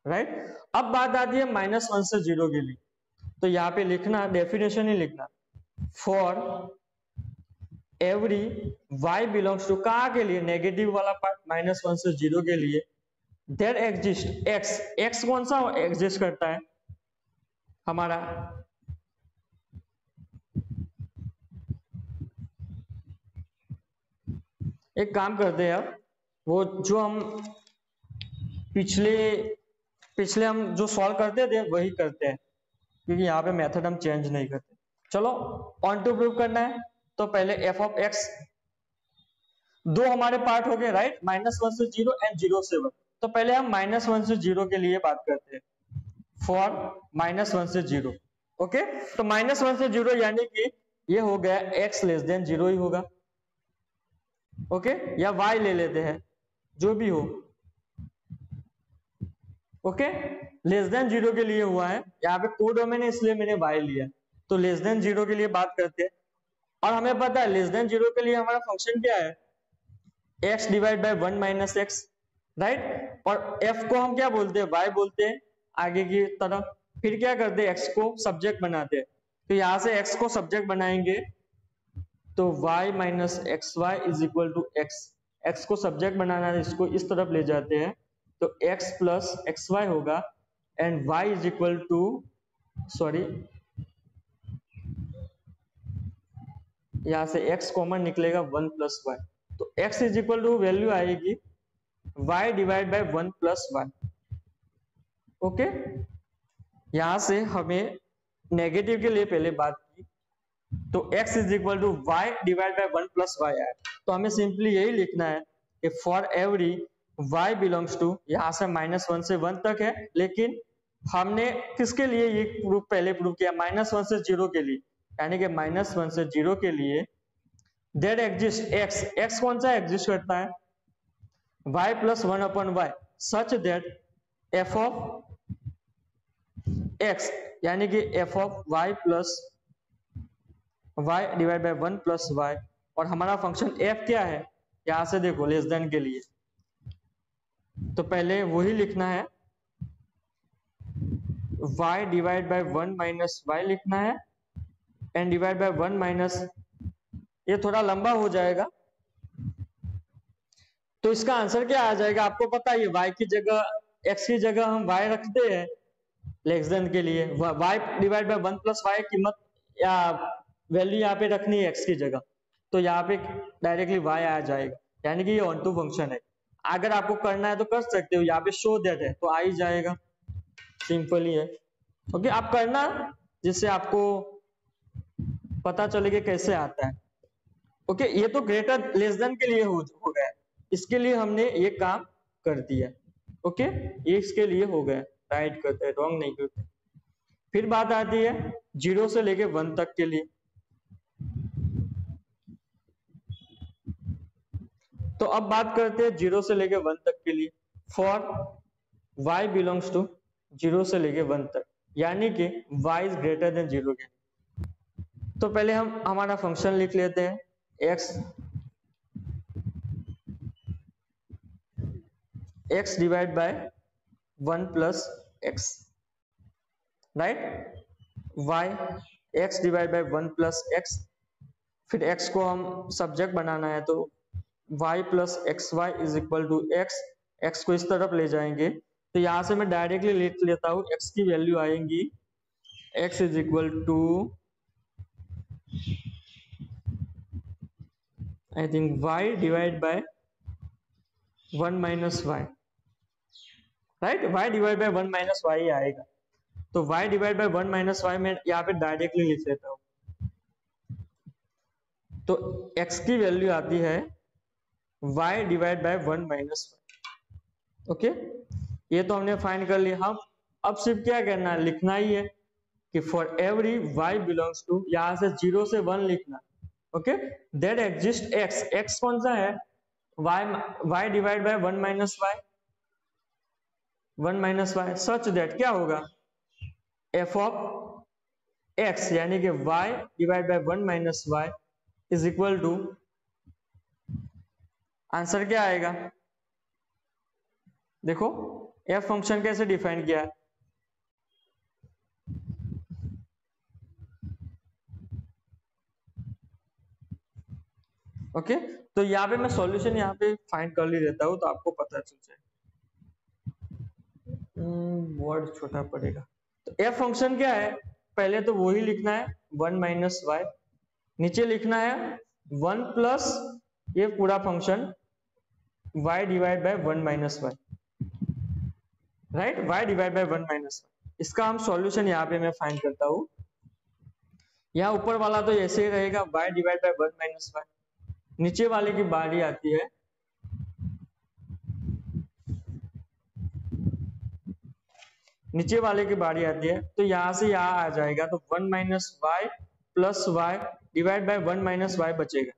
राइट। अब बात आती है -1 से 0 के लिए, तो यहाँ पे लिखना डेफिनेशन ही लिखना, for every y belongs to, कहाँ के लिए, नेगेटिव वाला पार्ट, -1 से 0 के लिए, देयर एग्जिस्ट x कौन सा एग्जिस्ट करता है हमारा, एक काम करते हैं अब, वो जो हम पिछले हम जो सॉल्व करते थे वही करते हैं, क्योंकि यहाँ पे मेथड हम चेंज नहीं करते। चलो ऑन2 प्रूव करना है, तो पहले f ऑफ x, दो हमारे पार्ट हो गए, राइट, -1 से 0 एंड 0 से 1। तो पहले हम -1 से 0 के लिए बात करते हैं, फॉर -1 से 0, ओके। तो -1 से 0 यानी कि ये हो गया x लेस देन 0 ही होगा, ओके, या y ले लेते हैं, जो भी हो, ओके। लेस देन 0 के लिए हुआ है, यहाँ पे कोडोमेन है इसलिए मैंने y लिया, तो लेस देन 0 के लिए बात करते हैं, और हमें पता है लेस देन 0 के लिए हमारा फंक्शन क्या है, x divide by 1 minus x, right. और f को हम क्या बोलते हैं, y बोलते हैं आगे की तरफ। फिर क्या करते हैं, x को सब्जेक्ट बनाते हैं, तो यहाँ से x को सब्जेक्ट बनाएंगे, तो y minus x y is equal to x, x को सब्जेक्ट बनाना है, इसको इस तरफ ले जाते हैं, तो x प्लस एक्स वाई होगा, and y is equal to, sorry यहां से x कॉमन निकलेगा 1 प्लस वाई, तो x is equal to value आएगी y divide by 1 plus y, okay. यहां से हमें नेगेटिव के लिए पहले बात की, तो x is equal to y divide by 1 plus y आया, तो हमें सिंपली यही लिखना है कि for every y belongs to, यहां से -1 से 1 तक है, लेकिन हमने किसके लिए ये प्रूफ पहले प्रूव किया, -1 से 0 के लिए, यानी कि -1 से 0 के लिए देयर एग्जिस्ट x कौन सा एग्जिस्ट करता है, y plus 1 upon y, such that f of x, यानी कि f of y plus y divide by 1 plus y, और हमारा फंक्शन f क्या है, यहां से देखो लेस देन के लिए, तो पहले वही लिखना है, y divide by 1 minus y लिखना है, एंड डिवाइड बाय 1 माइनस, ये थोड़ा लंबा हो जाएगा, तो इसका आंसर क्या आ जाएगा, आपको पता है y की जगह x की जगह हम y रखते हैं लेस देन के लिए, y divide by 1 plus y कीमत या वैल्यू यहाँ पे रखनी है x की जगह, तो यहाँ पे डायरेक्टली y आ जाएगा, यानी कि ये ऑन टू फंक्शन है। अगर आपको करना है तो कर सकते हो, यहाँ पे शो दैट है तो आ ही जाएगा, सिंपल ही है। ओके, आप करना जिससे आपको पता चले कि कैसे आता है। ओके, ये तो ग्रेटर लेस देन के लिए हो गया, इसके लिए हमने ये काम कर दिया। ओके, ये इसके लिए हो गया, राइट करते हैं, रॉन्ग नहीं करते। फिर बात आती है 0 से लेके 1 तक के लिए। तो अब बात करते हैं 0 से लेके 1 तक के लिए। फॉर y बिलोंग्स टू 0 से लेके 1 तक, यानी कि y इज ग्रेटर देन 0 के। तो पहले हम हमारा फंक्शन लिख लेते हैं, x divide by 1 plus x, right, y x divide by 1 plus x, फिर x को हम सब्जेक्ट बनाना है तो y plus x y is equal to x, x को इस तरफ ले जाएंगे तो यहां से मैं डायरेक्टली लिख लेता हूं, x की वैल्यू आएंगी x is equal to I think y divide by 1 minus y, right, y divide by 1 minus y आएगा। तो y divide by 1 minus y में यहाँ पे डायरेक्टली लिख लेता हूं, तो x की वैल्यू आती है y divide by 1 minus y. Okay, ये तो हमने फाइंड कर लिया। हम अब सिर्फ क्या करना है, लिखना ही है कि for every y belongs to, यहां से 0 से 1 लिखना। Okay, that exist x, x कौन सा है, y divide by 1 minus y, 1 minus y, such that क्या होगा f ऑफ x, यानी कि y divide by 1 minus y is equal to, answer क्या आएगा, देखो f फंक्शन कैसे डिफाइन किया है, ओके, तो यहाँ पे मैं सॉल्यूशन यहाँ पे फाइंड कर ली देता हूँ तो आपको पता चल जाए, वर्ड छोटा पड़ेगा। तो f फंक्शन क्या है, पहले तो वही लिखना है 1 माइनस वाई, नीचे लिखना है 1 प्लस ये पूरा function y divide by 1 minus y, right, y divide by 1 minus y. इसका हम सॉल्यूशन यहाँ पे मैं फाइंड करता हूँ, यहाँ ऊपर वाला तो ऐसे ही रहेगा y divide by 1 minus y, नीचे वाले की बारी आती है तो यहां से यहाँ आ जाएगा, तो 1 minus y plus y divide by 1 minus y बचेगा।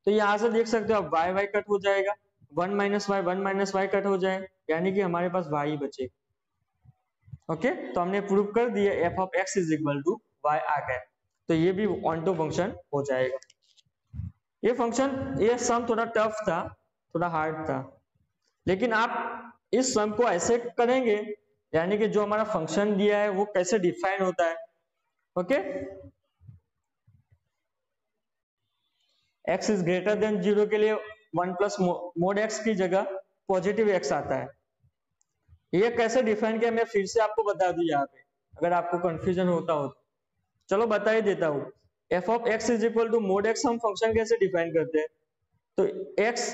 तो यहां से देख सकते हो आप वाई वाई कट हो जाएगा, 1 माइनस वाई कट हो जाए, यानी कि हमारे पास वाई ही बचेगा। ओके, तो हमने प्रूव कर दिया f of x is equal to y आ गया, तो ये भी ऑन टू फंक्शन हो जाएगा। ये फंक्शन, ये सम थोड़ा टफ था, थोड़ा हार्ड था, लेकिन आप इस सम को ऐसे करेंगे, यानी कि जो हमारा फंक्शन दिया है वो कैसे डिफाइन होता है। Okay, x is greater than 0 के लिए 1 प्लस मोड x की जगह पॉजिटिव x आता है। ये कैसे डिफाइन किया मैं फिर से आपको बता दूं यहाँ पे, अगर आपको कंफ्यूजन होता हो तो चलो बता ही देता हूँ। f of x is equal to mod x हम फंक्शन कैसे डिफाइन करते हैं, तो x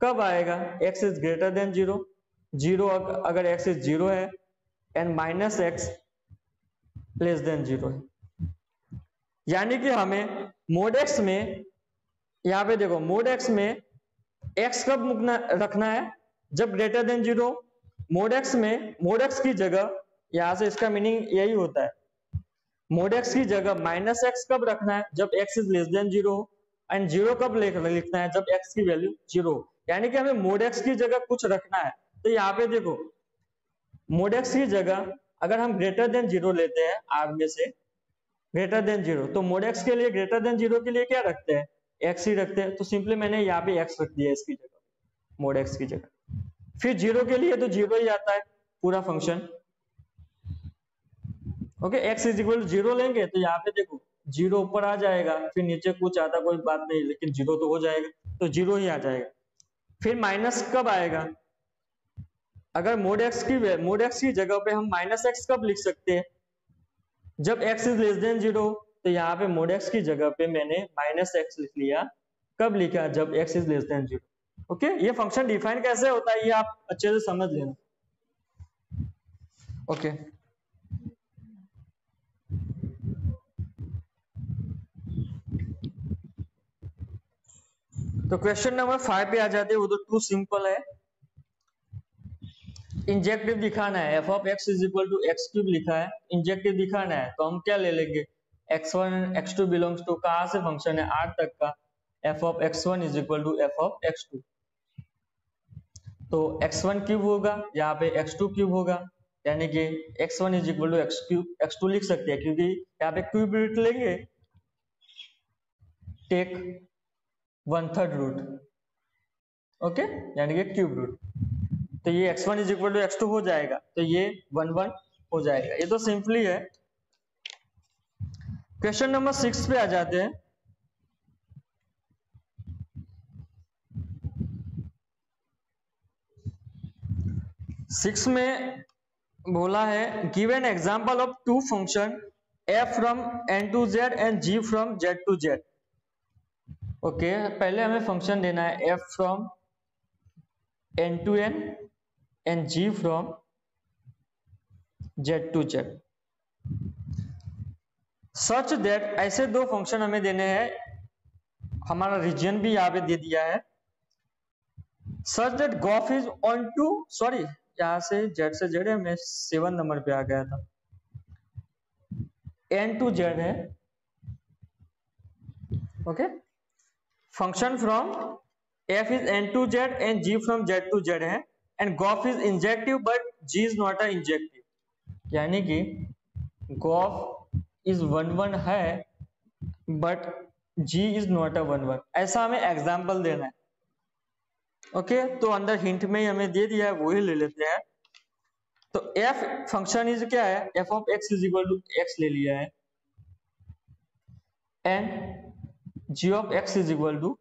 कब आएगा, x इज ग्रेटर देन 0, 0 अगर x इज 0 है and minus x less than 0 है, यानी कि हमें मोड x में, यहाँ पे देखो मोड x में x कब रखना है, जब ग्रेटर देन 0। मोड x में मोड x की जगह, यहां से इसका मीनिंग यही होता है, मोड x की जगह माइनस x कब रखना है, जब x is less than 0, and 0 कब लिखना है, जब x की वैल्यू 0, यानी कि हमें मोड x की जगह कुछ रखना है। तो यहाँ पे देखो मोड x की जगह अगर हम ग्रेटर देन 0 लेते हैं, आर में से ग्रेटर देन 0, तो मोड x के लिए ग्रेटर देन 0 के लिए क्या रखते हैं, x ही रखते हैं, तो सिंपली मैंने यहाँ पे x रख दिया इसकी जगह, मोड x की जगह। फिर 0 के लिए तो 0 ही आता है पूरा function. Okay, x is equal to 0 लेंगे तो यहाँ पे देखो 0 ऊपर आ जाएगा, फिर नीचे कुछ आता कोई बात नहीं, लेकिन 0 तो हो जाएगा, तो 0 ही आ जाएगा। फिर माइनस कब आएगा? अगर मोड एक्स की जगह पे हम माइनस एक्स कब लिख सकते हैं? जब x इज लेस देन 0। तो यहाँ पे मोड एक्स की जगह पे मैंने माइनस एक्स लिख लिया। कब लिखा? जब x is less than 0। Okay, ये फंक्शन डिफाइन कैसे होता है ये आप अच्छे से समझ लेना। ओके, तो क्वेश्चन नंबर 5 पे आ जाते हैं। वो तो टू सिंपल है। इंजेक्टिव दिखाना है, f of x is equal to x cube लिखा है, इंजेक्टिव दिखाना है तो हम क्या ले लेंगे? x1 x2 बिलोंग्स टू, कहां से फंक्शन है? r तक का। F of x1 is equal to f of x2। तो x1 क्यूब होगा, यहाँ पे x2 क्यूब होगा, यानी कि x1 is equal to x cube, x2 लिख सकते हैं क्योंकि यहाँ पे क्यूब रूट लेंगे, टेक 1/3 रूट। ओके, यानी कि क्यूब रूट। तो ये x1 is equal to x2 हो जाएगा, तो ये 1/1 हो जाएगा। ये तो सिंपली है। क्वेश्चन नंबर 6 पे आ जाते हैं। सिक्स में बोला है give an example of two function f from n to z and g from z to z। Okay, पहले हमें फंक्शन देना है f from n to n and g from z to z, such that, ऐसे दो function हमें देने हैं। हमारा रीजन भी यहाँ पे दे दिया है। सच दैट गोफ इज ऑन टू, सॉरी यहाँ से z से z है, मैं 7 नंबर पे आ गया था, n टू z है। Okay, function from f is n to z and g from z to z है, and g o f is injective but g is not a injective, यानी कि गोफ इज 1/1 है but g is not a 1/1, ऐसा हमें example देना है। Okay, तो अंदर हिंट में ही हमें दे दिया है, वो ही ले लेते हैं। तो f फंक्शन इज क्या है? f of x is equal to x ले लिया है, and g of x is equal to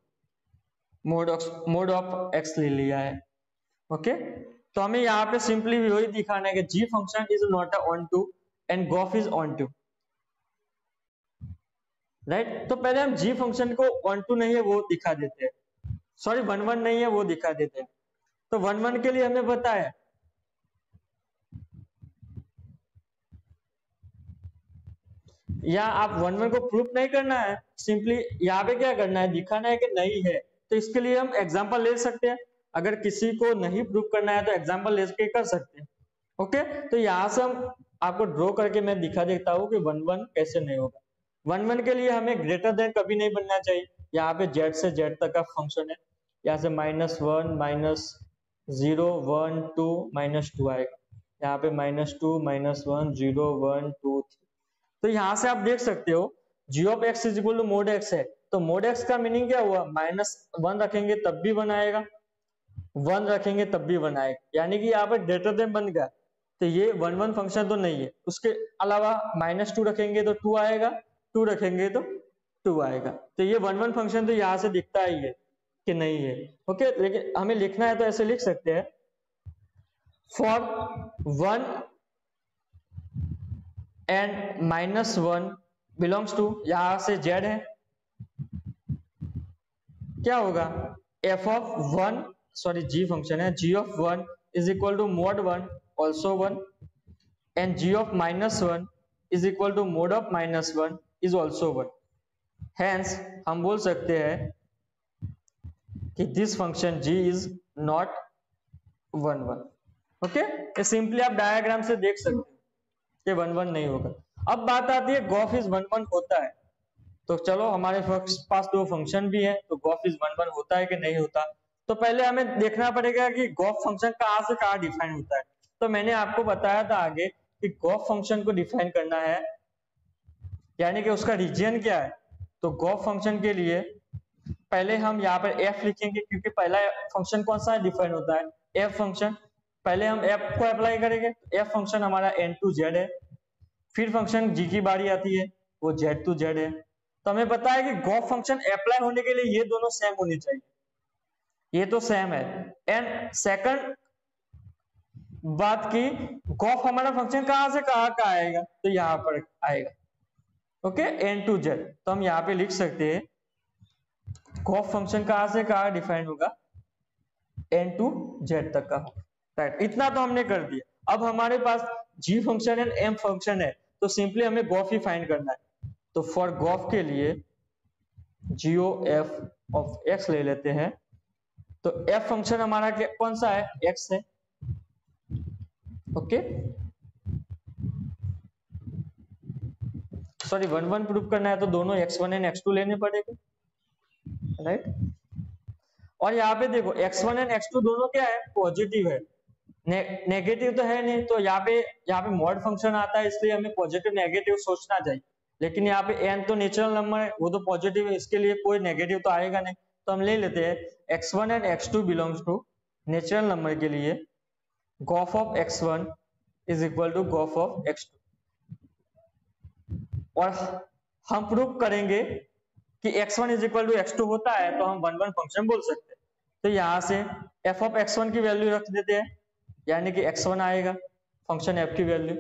mod of x ले लिया है। ओके, तो हमें यहाँ पे सिंपली वही दिखाना है कि g function is not onto and g o f is onto, right. तो पहले हम g फंक्शन को ऑन टू नहीं है वो दिखा देते हैं, सॉरी 1/1 नहीं है वो दिखा देते हैं। तो 1/1 के लिए हमें पता है या आप 1/1 को प्रूफ नहीं करना है, सिंपली यहाँ पे क्या करना है? दिखाना है कि नहीं है। तो इसके लिए हम एग्जांपल ले सकते हैं। अगर किसी को नहीं प्रूफ करना है तो एग्जांपल लेके कर सकते हैं। ओके, तो यहाँ से हम आपको ड्रॉ करके मैं दिखा देता हूँ कि 1/1 कैसे नहीं होगा। 1/1 के लिए हमें ग्रेटर देन कभी नहीं बनना चाहिए। यहाँ पे z से z तक का फंक्शन है, यहाँ से -1 -0 1 2 -2 आएगा, यहाँ पे -2 -1 0 1 2 3। तो यहां से आप देख सकते हो g of x is equal to mod x है, तो मोड x का मीनिंग क्या हुआ? -1 रखेंगे तब भी 1 आएगा, 1 रखेंगे तब भी 1 आएगा, यानी कि यहाँ पर ग्रेटर देन बन गया। तो ये 1/1 फंक्शन तो नहीं है। उसके अलावा -2 रखेंगे तो 2 आएगा, 2 रखेंगे तो 2 आएगा। तो ये 1/1 फंक्शन तो यहाँ से दिखता ही है कि नहीं है। ओके, लेकिन हमें लिखना है तो ऐसे लिख सकते हैं, फॉर 1 एंड -1 बिलोंग्स टू, यहां से z है, क्या होगा? f of 1, sorry g function है, g of 1 is equal to mod 1 also 1 and g of -1 is equal to mod of -1 is also 1। Hence हम बोल सकते हैं कि this function g is not 1/1। Okay, ये सिंपली आप डायग्राम से देख सकते हैं कि 1/1 नहीं होगा। अब बात आती है गोफ इज 1/1 होता है, तो चलो हमारे पास दो फंक्शन भी है, तो गोफ इज 1/1 होता है कि नहीं होता। तो पहले हमें देखना पड़ेगा कि गोफ फंक्शन कहां से कहां डिफाइन होता है। तो मैंने आपको बताया था आगे कि गोफ फंक्शन को डिफाइन करना है, यानी कि उसका रीजन क्या है। तो गोफ फंक्शन के लिए पहले हम यहाँ पर f लिखेंगे, क्योंकि पहला फंक्शन कौन सा डिफाइन होता है? f function. पहले हम f को अप्लाई करेंगे, f फंक्शन हमारा n टू z है, फिर फंक्शन g की बारी आती है, वो z टू z है। तो हमें पता है कि गोफ फंक्शन अप्लाई होने के लिए ये दोनों सेम होनी चाहिए, ये तो सेम है। एंड सेकंड बात की, गॉफ हमारा फंक्शन कहां से कहां का आएगा, तो यहां पर आएगा। ओके, एन टू जेड, तो हम यहां पे लिख सकते हैं गॉफ फंक्शन कहां से कहां डिफाइन होगा, एन टू जेड तक का होगा। राइट, इतना तो हमने कर दिया। अब हमारे पास जी फंक्शन एंड एम फंक्शन है, तो सिंपली हमें गॉफ ही फाइंड करना है। तो फॉर गॉफ के लिए जीओ एफ ऑफ एक्स ले लेते हैं। तो एफ फंक्शन हमारा कौन सा है, एक्स है। ओके, सॉरी 1 1 प्रूफ करना है तो दोनों x1 एंड x2 लेने पड़ेंगे। राइट, और यहाँ पे देखो x1 एंड x2 दोनों क्या है, पॉजिटिव है, नेगेटिव तो है नहीं। तो यहाँ पे मॉड फंक्शन आता है, इसलिए हमें पॉजिटिव नेगेटिव सोचना चाहिए। लेकिन यहाँ पे n तो नेचुरल नंबर है, वो तो पॉजिटिव है, इसके लिए कोई नेगेटिव तो आएगा नहीं। तो हम ले लेते हैं x1 and x2 belongs to natural number के लिए gof of x1 is equal to gof of x2। और हम प्रूव करेंगे कि x1 is equal to x2 होता है, तो हम 1 1 फंक्शन बोल सकते हैं। तो यहां से f ऑफ x1 की वैल्यू रख देते हैं, यानी कि x1 आएगा फंक्शन f की वैल्यू,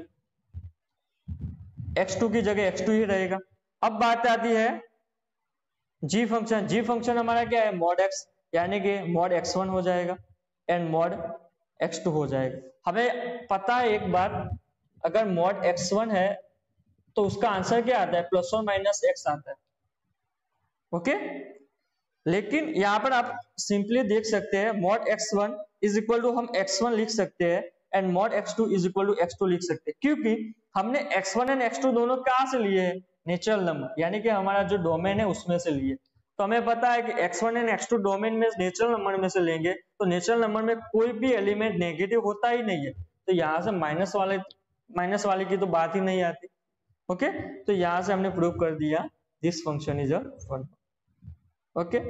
x2 की जगह x2 ही रहेगा। अब बात आती है g फंक्शन। g फंक्शन हमारा क्या है, मॉड x, यानी कि मॉड x1 हो जाएगा एंड मॉड x2 हो जाएगा। हमें पता है एक बात, अगर मॉड x1 है तो उसका आंसर क्या आता है, प्लस और माइनस x आता है। ओके, लेकिन यहां पर आप सिंपली देख सकते हैं mod x1 is equal to हम x1 लिख सकते हैं and mod x2 is equal to x2 लिख सकते हैं, क्योंकि हमने x1 एंड x2 दोनों कहां से लिए हैं, नेचुरल नंबर, यानी कि हमारा जो डोमेन है उसमें से लिए। तो हमें पता है कि x1 एंड x2 डोमेन में नेचुरल नंबर में से लेंगे, तो नेचुरल नंबर में कोई भी एलिमेंट नेगेटिव होता ही नहीं है, तो यहां से माइनस वाले की तो बात ही नहीं आती। ओके, तो यहां से हमने प्रूव कर दिया this function is a fun. Okay,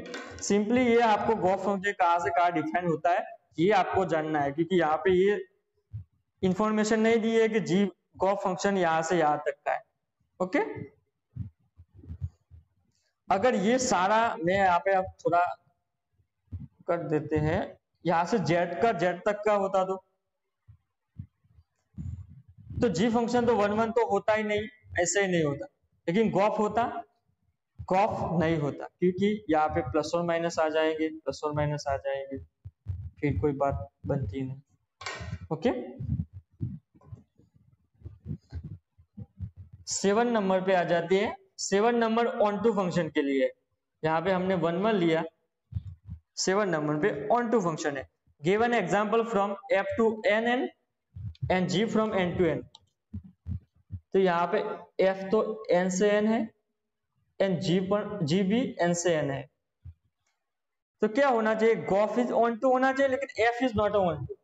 simply ये आपको गॉफ फंक्शन कहां से कहां डिफाइन होता है ये आपको जानना है, क्योंकि यहाँ पे ये इंफॉर्मेशन नहीं दी है कि जी गॉफ फंक्शन यहां से यहां तक का है। ओके, अगर ये सारा मैं यहाँ पे आप थोड़ा कर देते हैं, यहां से जेड का जेड तक का होता तो जी फंक्शन तो 1 1 तो होता ही नहीं, ऐसे ही नहीं होता। लेकिन गॉफ होता, गॉफ नहीं होता, क्योंकि यहाँ पे प्लस और माइनस आ जाएंगे, प्लस और माइनस आ जाएंगे, फिर कोई बात बनती नहीं। ओके, 7 नंबर पे आ जाती है। 7 नंबर ऑन टू फंक्शन के लिए, यहाँ पे हमने 1 1 लिया, 7 नंबर पे ऑन टू फंक्शन है। Given example from f to n and g from n to n। तो यहाँ पे f तो n से n है एंड g भी n से n है। तो क्या होना चाहिए, गॉफ इज ऑन टू होना चाहिए, लेकिन f is not onto.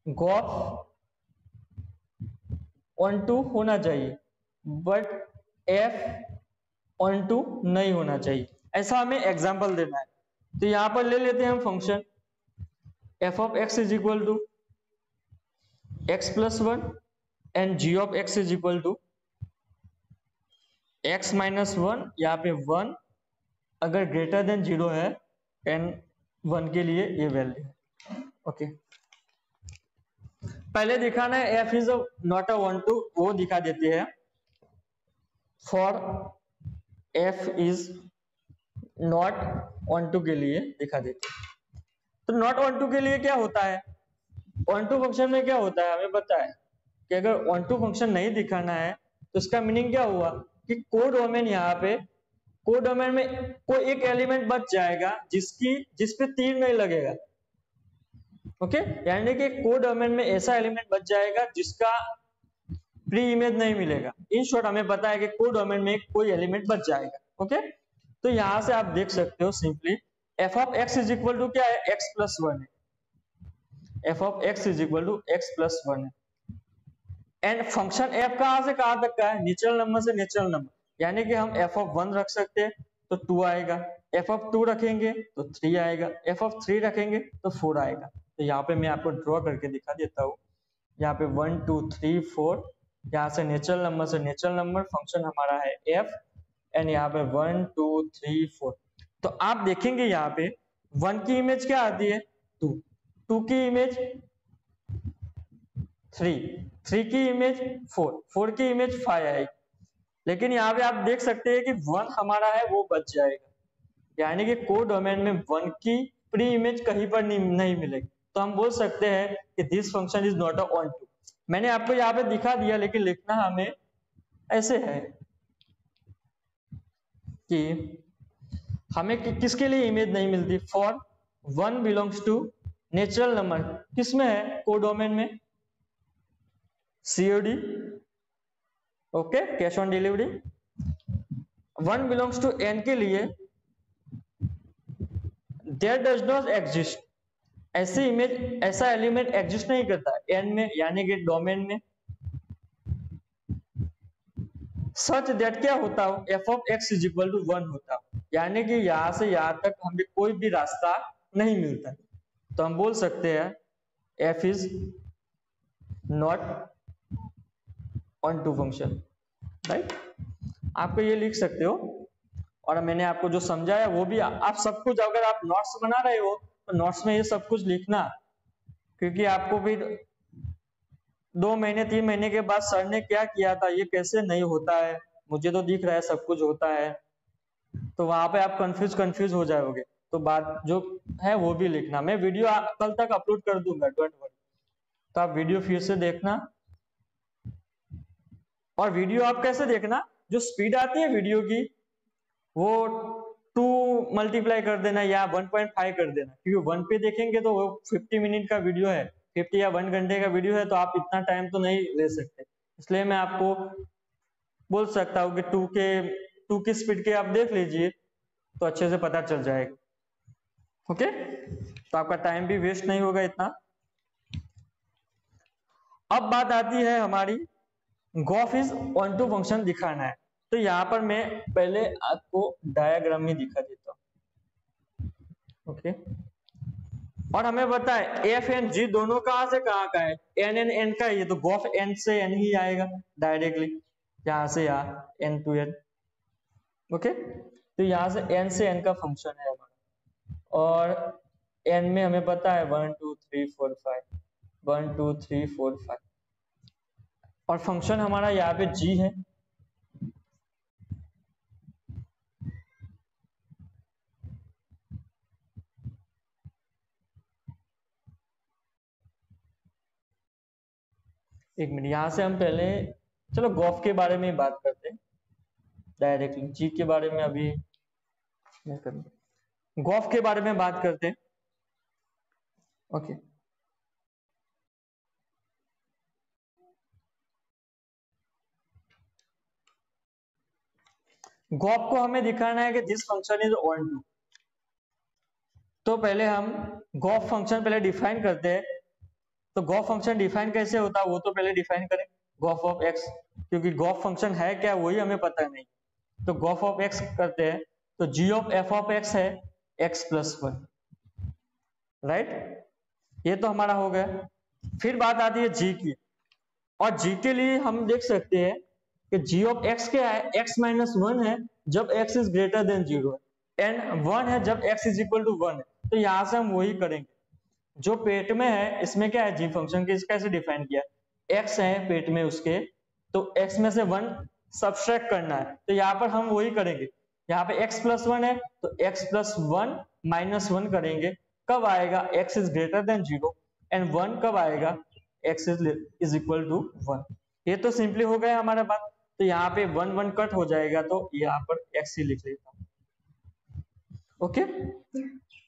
Gof onto होना चाहिए बट f ऑन टू नहीं होना चाहिए, ऐसा हमें एग्जांपल देना है। तो यहां पर ले लेते हैं हम function f of x is equal to x plus 1 and g of x is equal to x minus 1, यहाँ पे 1 अगर ग्रेटर देन 0 है एंड 1 के लिए ये वैल्यू है। ओके, पहले दिखाना है f इज नॉट अ 1 2, वो दिखा देते हैं। For f is not onto के लिए दिखा देते हैं। तो नॉट ऑन टू के लिए क्या होता है, ऑन टू फंक्शन में क्या होता है, हमें पता है कि अगर ऑन टू फंक्शन नहीं दिखाना है तो इसका मीनिंग क्या हुआ कि कोडोमेन, यहाँ पे कोडोमेन में कोई एक एलिमेंट बच जाएगा जिस पे तीर नहीं लगेगा। ओके, यानी कि कोडोमेन में ऐसा एलिमेंट बच जाएगा जिसका प्री इमेज नहीं मिलेगा। इन शॉर्ट हमें पता है कि कोडोमेन में कोई एलिमेंट बच जाएगा। ओके, तो यहां से आप देख सकते हो simply f of x is equal to क्या है, x प्लस 1 है। f of x is equal to x plus 1 है एंड फंक्शन f कहां से कहां तक का है, नेचुरल नंबर से नेचुरल नंबर, यानी कि हम f ऑफ 1 रख सकते हैं तो 2 आएगा, f ऑफ 2 रखेंगे तो 3 आएगा, f ऑफ 3 रखेंगे तो 4 आएगा। तो यहाँ पे मैं आपको ड्रॉ करके दिखा देता हूँ। यहाँ पे 1 2 3 4, यहाँ से नेचुरल नंबर से नेचुरल नंबर, फंक्शन हमारा है f एंड यहाँ पे 1 2 3 4। तो आप देखेंगे यहाँ पे 1 की इमेज क्या आती है 2, 2 की इमेज 3, 3 की इमेज 4, 4 की इमेज 5 आएगी। लेकिन यहाँ पे आप देख सकते हैं कि 1 हमारा है वो बच जाएगा, यानी कि कोड डोमेन में 1 की प्री इमेज कहीं पर नहीं मिलेगी। तो हम बोल सकते हैं कि this function is not a onto. मैंने आपको यहाँ पे दिखा दिया, लेकिन लिखना हमें ऐसे है कि हमें किसके लिए इमेज नहीं मिलती, for 1 belongs to natural number, किसमें है कोडोमेन में, COD, okay, cash on delivery. 1 belongs to n के लिए देयर डज नॉट एग्जिस्ट, ऐसी इमेज, ऐसा एलिमेंट एग्जिस्ट नहीं करता n में, यानी कि डोमेन में। सच दैट क्या होता हो, f of x is equal to 1 होता हो, यानी कि यहां से यहां तक हमें कोई भी रास्ता नहीं मिलता। तो हम बोल सकते हैं f is not onto function, right. आपको ये लिख सकते हो। और मैंने आपको जो समझाया वो भी आप सब कुछ, अगर आप नोट्स बना रहे हो तो नोट्स में ये सब कुछ लिखना, क्योंकि आपको फिर 2 महीने 3 महीने के बाद सर ने क्या किया था, ये कैसे नहीं होता है, मुझे तो दिख रहा है सब कुछ होता है, तो वहां पे आप कंफ्यूज हो जाओगे। तो बात जो है वो भी लिखना। मैं वीडियो कल तक अपलोड कर दूंगा, डोंट वरी, तो आप वीडियो फिर से देखना। और वीडियो आप कैसे देखना, जो स्पीड आती है वीडियो की वो 2 मल्टीप्लाई कर देना या 1.5 कर देना, क्योंकि 1 पे देखेंगे तो वो 50 मिनट का वीडियो है, 50 या 1 घंटे का वीडियो है, तो आप इतना टाइम तो नहीं ले सकते। इसलिए मैं आपको बोल सकता हूँ कि 2 की स्पीड के आप देख लीजिए तो अच्छे से पता चल जाएगा, ओके। तो आपका टाइम भी वेस्ट नहीं होगा इतना। अब बात आती है हमारी gof is onto function दिखाना है। तो यहाँ पर मैं पहले आपको डायग्राम में दिखा देता हूँ, ओके। और हमें पता है एफ एंड जी दोनों कहां से कहां का है, एन एन एन का, ये तो गॉफ एन से एन ही आएगा डायरेक्टली, यहां से यहाँ एन टू एन, ओके। तो यहां से एन का फंक्शन है हमारा, और एन में हमें पता है 1 2 3 4 5, 1 2 3 4 5, और फंक्शन हमारा यहाँ पे जी है। एक मिनट, यहां से हम पहले चलो गॉफ के बारे में बात करते हैं डायरेक्टली, जी के बारे में अभी नहीं करेंगे, गॉफ के बारे में बात करते हैं, ओके। गॉफ को हमें दिखाना है कि this function is onto. तो पहले हम गॉफ फंक्शन पहले डिफाइन करते हैं। तो गॉफ फंक्शन डिफाइन कैसे होता है वो तो पहले डिफाइन करें, गॉफ ऑफ एक्स, क्योंकि गॉफ फंक्शन है क्या वही हमें पता नहीं। तो गॉफ ऑफ एक्स करते हैं, तो जी ऑफ एफ ऑफ एक्स है एक्स प्लस 1, राइट, ये तो हमारा हो गया। फिर बात आती है जी की, और जी के लिए हम देख सकते हैं कि जी ऑफ एक्स क्या है, एक्स माइनस 1 है जब एक्स इज ग्रेटर देन 0 है, एंड 1 है जब एक्स इज इक्वल टू 1 है। तो यहां से हम वही करेंगे जो पेट में है, इसमें क्या है जी फंक्शन के कैसे डिफाइन किया, एक्स है पेट में उसके, तो एक्स में से 1 सब्सट्रैक्ट करना है, तो यहाँ पर हम वही करेंगे। यहाँ पे x प्लस 1 है तो x प्लस 1 माइनस 1 करेंगे, कब आएगा, x is greater than 0, and 1 कब आएगा, x इज इक्वल टू 1। ये तो सिंपली हो गया हमारा बात। तो यहाँ पे 1 1 कट हो जाएगा, तो यहाँ पर x ही लिख लेता हूँ, ओके।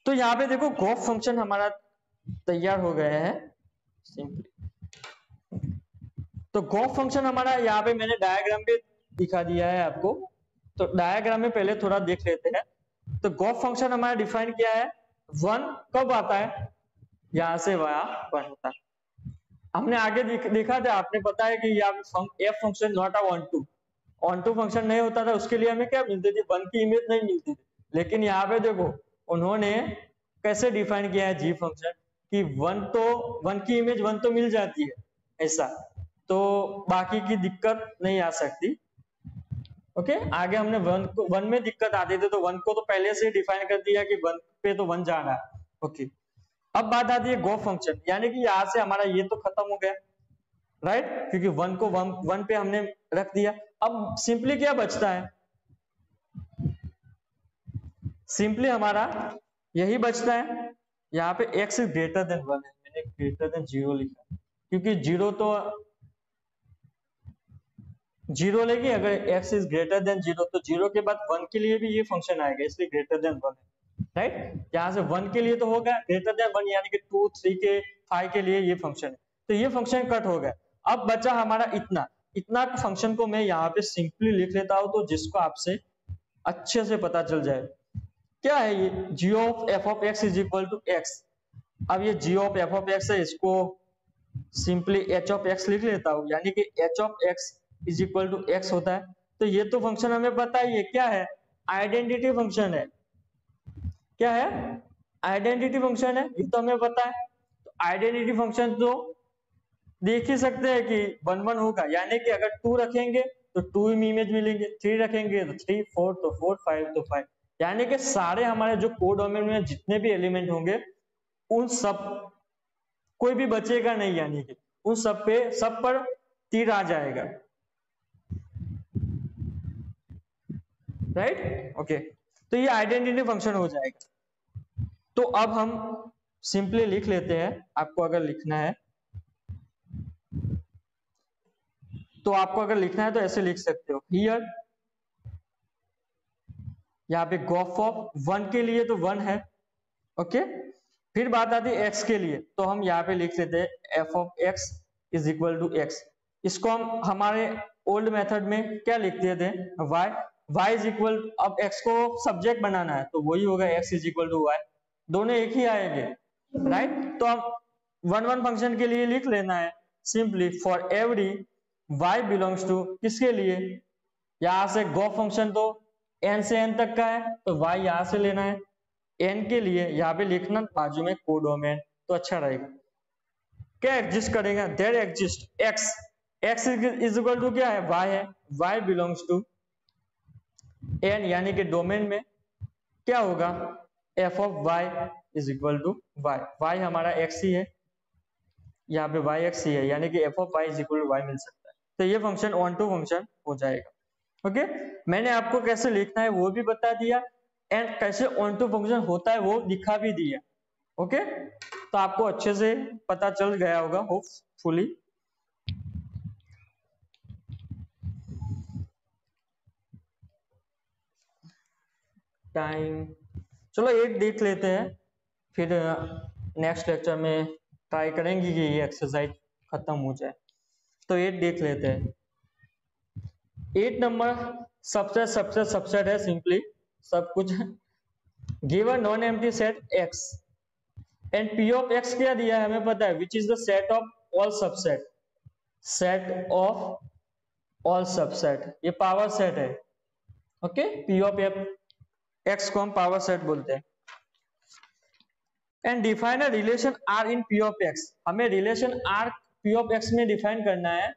तो यहाँ पे देखो गॉफ फंक्शन हमारा तैयार हो गया है सिंपली। तो गॉफ फंक्शन हमारा यहाँ पे मैंने डायग्राम पे दिखा दिया है आपको, तो डायग्राम में पहले थोड़ा देख लेते हैं। तो गॉफ फंक्शन हमारा डिफाइन किया है, 1 कब आता है, यहां से वहां 1 होता है। हमने आगे देखा था, आपने पता है कि f function not a onto function नहीं होता था, उसके लिए हमें क्या मिलती थी, 1 की इमेज नहीं मिलती थी। लेकिन यहाँ पे देखो उन्होंने कैसे डिफाइन किया है जी फंक्शन कि 1 की इमेज 1 तो मिल जाती है ऐसा, तो बाकी की दिक्कत नहीं आ सकती, ओके आगे हमने वन में दिक्कत आती थी तो वन को तो पहले से डिफाइन कर दिया कि वन पे तो वन जा रहा है। ओके अब बात आती है गो फंक्शन, यानी कि यहां से हमारा ये तो खत्म हो गया राइट, क्योंकि वन को वन पे हमने रख दिया। अब सिंपली क्या बचता है, सिंपली हमारा यही बचता है, यहाँ पे x ग्रेटर देन 1 है, मैंने ग्रेटर देन 0 लिखा क्योंकि जीरो लेगी अगर x इज ग्रेटर देन 0 तो 0 के बाद 1 के लिए भी ये फंक्शन आएगा, इसलिए ग्रेटर देन 1 है राइट। यहाँ से 1 के लिए तो होगा ग्रेटर देन 1 यानी कि 2 3 के 5 के लिए ये फंक्शन है, तो ये फंक्शन कट हो गया। अब बचा हमारा इतना फंक्शन को मैं यहाँ पे सिंपली लिख लेता हूं तो जिसको आपसे अच्छे से पता चल जाए क्या है ये g of f of x is equal to x। अब ये g of f of x है, इसको सिंपली h ऑफ x लिख लेता हूं, यानी कि h of x is equal to x होता है। तो ये तो फंक्शन हमें पता ही है क्या है, आइडेंटिटी फंक्शन है। क्या है, आइडेंटिटी फंक्शन है, ये तो हमें पता है। तो आइडेंटिटी फंक्शन तो देख ही सकते हैं कि 1 1 होगा, यानी कि अगर 2 रखेंगे तो 2 इमेज मिलेंगे, 3 रखेंगे तो 3, 4 तो 4, 5 तो 5, यानी कि सारे हमारे जो कोडोमेन में जितने भी एलिमेंट होंगे उन सब कोई भी बचेगा नहीं, यानी कि उन सब पर तीर आ जाएगा राइट। ओके तो ये आइडेंटिटी फंक्शन हो जाएगा। तो अब हम सिंपली लिख लेते हैं, आपको अगर लिखना है तो तो ऐसे लिख सकते हो हियर, यहाँ पे गॉफ ऑफ 1 के लिए तो 1 है ओके। फिर बात आती है x के लिए, तो हम यहाँ पे लिख लेते हैं f of x is equal to x। इसको हम हमारे ओल्ड मेथड में क्या लिखते थे y इज इक्वल, अब x को सब्जेक्ट बनाना है तो वही होगा x is equal to y, दोनों एक ही आएंगे राइट। तो अब 1 1 फंक्शन के लिए लिख लेना है simply for every y belongs to, किसके लिए, यहां से गो फंक्शन तो n से n तक का है तो y यहां से लेना है, n के लिए यहाँ पे लिखना बाजू में कोडोमेन तो अच्छा रहेगा। क्या एग्जिस्ट करेगा, there exist x is equal to क्या है, y है, y बिलोंग्स टू n यानी कि डोमेन में क्या होगा f of y is equal to y हमारा x ही है, यहाँ पे y x ही है, यानी कि f of y is equal to y मिल सकता है। तो ये फंक्शन ऑन टू फंक्शन हो जाएगा ओके। मैंने आपको कैसे लिखना है वो भी बता दिया एंड कैसे ऑन टू फंक्शन होता है वो दिखा भी दिया ओके। तो आपको अच्छे से पता चल गया होगा होपफुली। टाइम चलो 8 देख लेते हैं, फिर नेक्स्ट लेक्चर में ट्राई करेंगे कि ये एक्सरसाइज खत्म हो जाए। तो 8 देख लेते हैं। 8 नंबर सबसेट है, सिंपली सब कुछ given non empty set x and p of x क्या दिया है हमें पता है, which is the set of all subset, set of all subset, ये पावर सेट है ओके। p ऑफ x को हम पावर सेट बोलते हैं। And define a relation r in p of x, हमें relation r p of x में define करना है।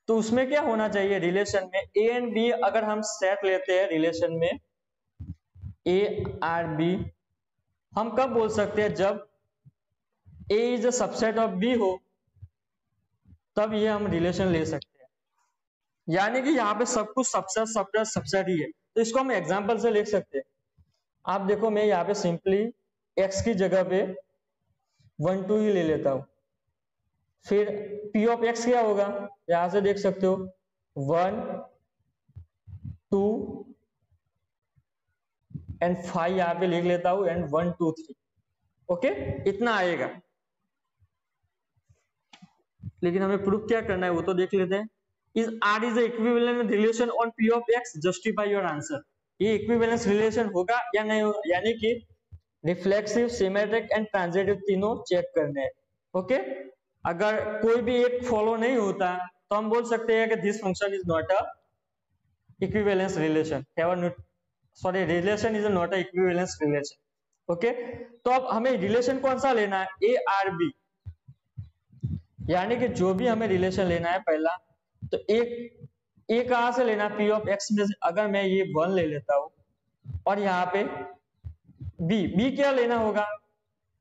तो उसमें क्या होना चाहिए, रिलेशन में a एंड b अगर हम सेट लेते हैं रिलेशन में a r b, हम कब बोल सकते हैं, जब a is a subset of b हो तब ये हम रिलेशन ले सकते हैं, यानी कि यहाँ पे सब कुछ सबसेट ही है। तो इसको हम एग्जांपल से लिख सकते हैं। आप देखो मैं यहाँ पे सिंपली x की जगह पे 1 2 ही ले लेता हूं, फिर p ऑफ x क्या होगा, यहां से देख सकते हो 1 2 एंड 5 यहाँ पे लिख लेता हूं एंड 1 2 3 ओके, इतना आएगा। लेकिन हमें प्रूफ क्या करना है वो तो देख लेते हैं। Is r is equivalent relation on p of x, justify your answer. ये इक्विवेलेंस रिलेशन होगा या नहीं होगा, यानी कि रिफ्लेक्सिव सिमेट्रिक एंड ट्रांजिटिव तीनों चेक करने हैं ओके। अगर कोई भी एक फॉलो नहीं होता तो हम बोल सकते हैं कि this function is not a equivalence relation, sorry relation is not a equivalence relation okay. तो अब हमें रिलेशन कौन सा लेना है, ए आर बी, यानी कि जो भी हमें रिलेशन लेना है पहला तो एक ए कहां से लेना, पी ऑफ एक्स में से अगर मैं ये 1 ले लेता हूं और यहाँ पे बी क्या लेना होगा,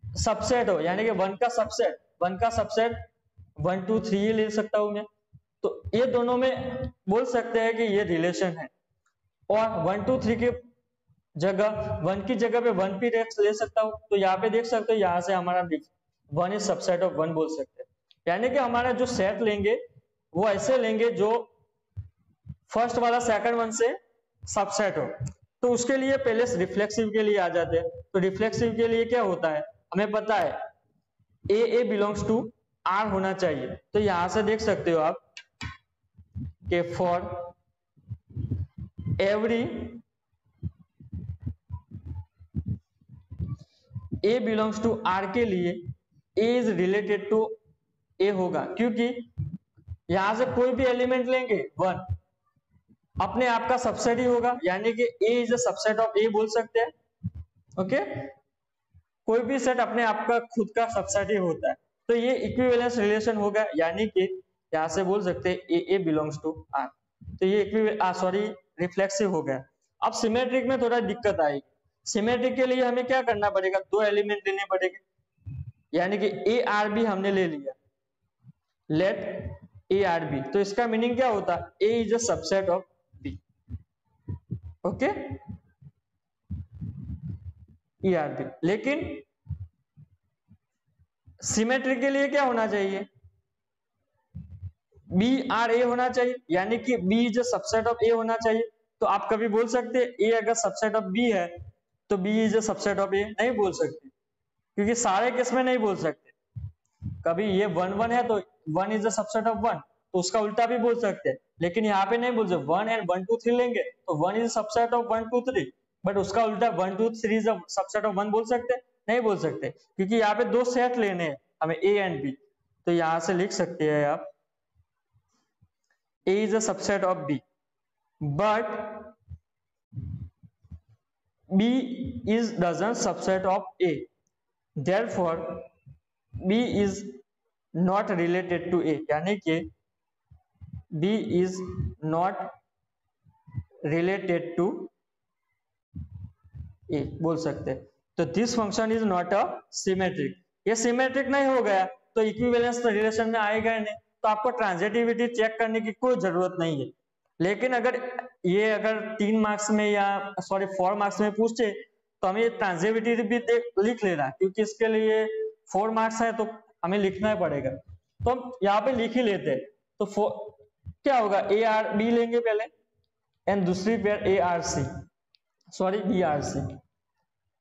सबसेट हो, यानी कि 1 का सबसेट 1 2 3 ये ले सकता हूं मैं। तो ये दोनों में बोल सकते हैं कि ये रिलेशन है, और 1 2 3 के जगह 1 की जगह पे 1 भी ले सकता हूं। तो यहाँ पे देख सकते हो, यहाँ से हमारा 1 इज सबसेट ऑफ 1 बोल सकते हैं, यानी कि हमारा जो सेट लेंगे वो ऐसे लेंगे जो फर्स्ट वाला सेकंड वन से सबसेट हो। तो उसके लिए पहले रिफ्लेक्सिव के लिए आ जाते हैं। तो रिफ्लेक्सिव के लिए क्या होता है, हमें पता है ए बिलोंग्स टू आर होना चाहिए। तो यहां से देख सकते हो आप कि for every a belongs to R के लिए a is related to a होगा, क्योंकि यहां से कोई भी एलिमेंट लेंगे 1 अपने आप का सबसेट ही होगा, यानी कि A is a subset of ए बोल सकते हैं। ओके, कोई भी सेट अपने आप का खुद का सबसेट ही होता है। तो ये इक्विवेलेंस रिलेशन होगा, यानी कि यहां से बोल सकते हैं ए बिलोंग्स टू आर। तो ये रिफ्लेक्सिव हो गया। अब सिमेट्रिक में थोड़ा दिक्कत आएगी। सिमेट्रिक के लिए हमें क्या करना पड़ेगा, 2 एलिमेंट लेने पड़ेंगे, यानी कि ए आर बी हमने ले लिया, लेट ए आर बी। तो इसका मीनिंग क्या होता है, A is a subset of B. Okay, A R B. लेकिन सिमेट्रिक के लिए क्या होना चाहिए, बी आर ए होना चाहिए, यानी कि B is a subset of A होना चाहिए। तो आप कभी बोल सकते हैं ए अगर सबसेट ऑफ बी है तो B is a subset of A, नहीं बोल सकते, क्योंकि सारे केस में नहीं बोल सकते। कभी ये 1 1 है तो 1 इज अ सबसेट ऑफ 1, तो उसका उल्टा भी बोल सकते हैं, लेकिन यहाँ पे नहीं बोल सकते। 1 एंड 1 2 3 लेंगे तो 1 इज सबसेट ऑफ 1 2 3, बट उसका उल्टा 1 2 3 इज अ सबसेट ऑफ 1 बोल सकते हैं, नहीं बोल सकते, क्योंकि यहाँ पे 2 सेट लेने हैं हमें ए एंड बी। तो यहां से लिख सकते हैं आप A is a subset of B, but B is doesn't subset of A. Therefore, B is not related to A. यानी कि B is not related to A बोल सकते हैं। तो this function is not a symmetric. ये symmetric नहीं हो गया तो इक्विवेलेंस रिलेशन में आएगा ही नहीं, तो आपको ट्रांजिटिविटी चेक करने की कोई जरूरत नहीं है। लेकिन अगर 3 मार्क्स में या 4 मार्क्स में पूछे तो हमें ट्रांजिटिविटी भी लिख लेना, क्योंकि इसके लिए 4 मार्क्स है तो हमें लिखना ही पड़ेगा। तो हम यहाँ पे लिख ही लेते हैं। तो क्या होगा, ए आर बी लेंगे पहले एंड दूसरी pair a R c, b R c.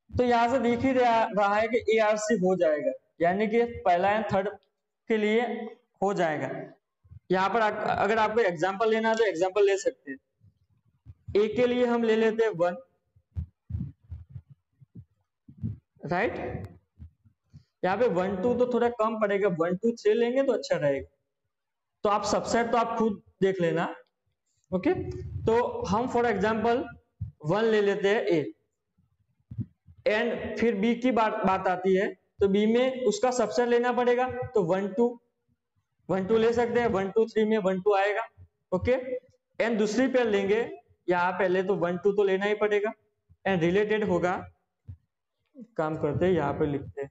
तो यहां से देख ही रहा है कि ए आर सी हो जाएगा, यानी कि पहला एंड थर्ड के लिए हो जाएगा। यहाँ पर अगर आपको एग्जांपल लेना है तो एग्जांपल ले सकते हैं। ए के लिए हम ले लेते हैं 1, राइट। यहाँ पे 1 2 तो थोड़ा कम पड़ेगा, 1 2 3 लेंगे तो अच्छा रहेगा। तो आप सबसेट तो आप खुद देख लेना। ओके, तो हम फॉर एग्जांपल 1 ले लेते हैं ए, एंड फिर बी की बात आती है, तो बी में उसका सबसेट लेना पड़ेगा। तो 1 2 ले सकते हैं, 1 2 3 में 1 2 आएगा। ओके, एंड दूसरी पेयर लेंगे, यहाँ पहले तो 1 2 तो लेना ही पड़ेगा, एंड रिलेटेड होगा, काम करते हैं यहाँ पे लिखते हैं।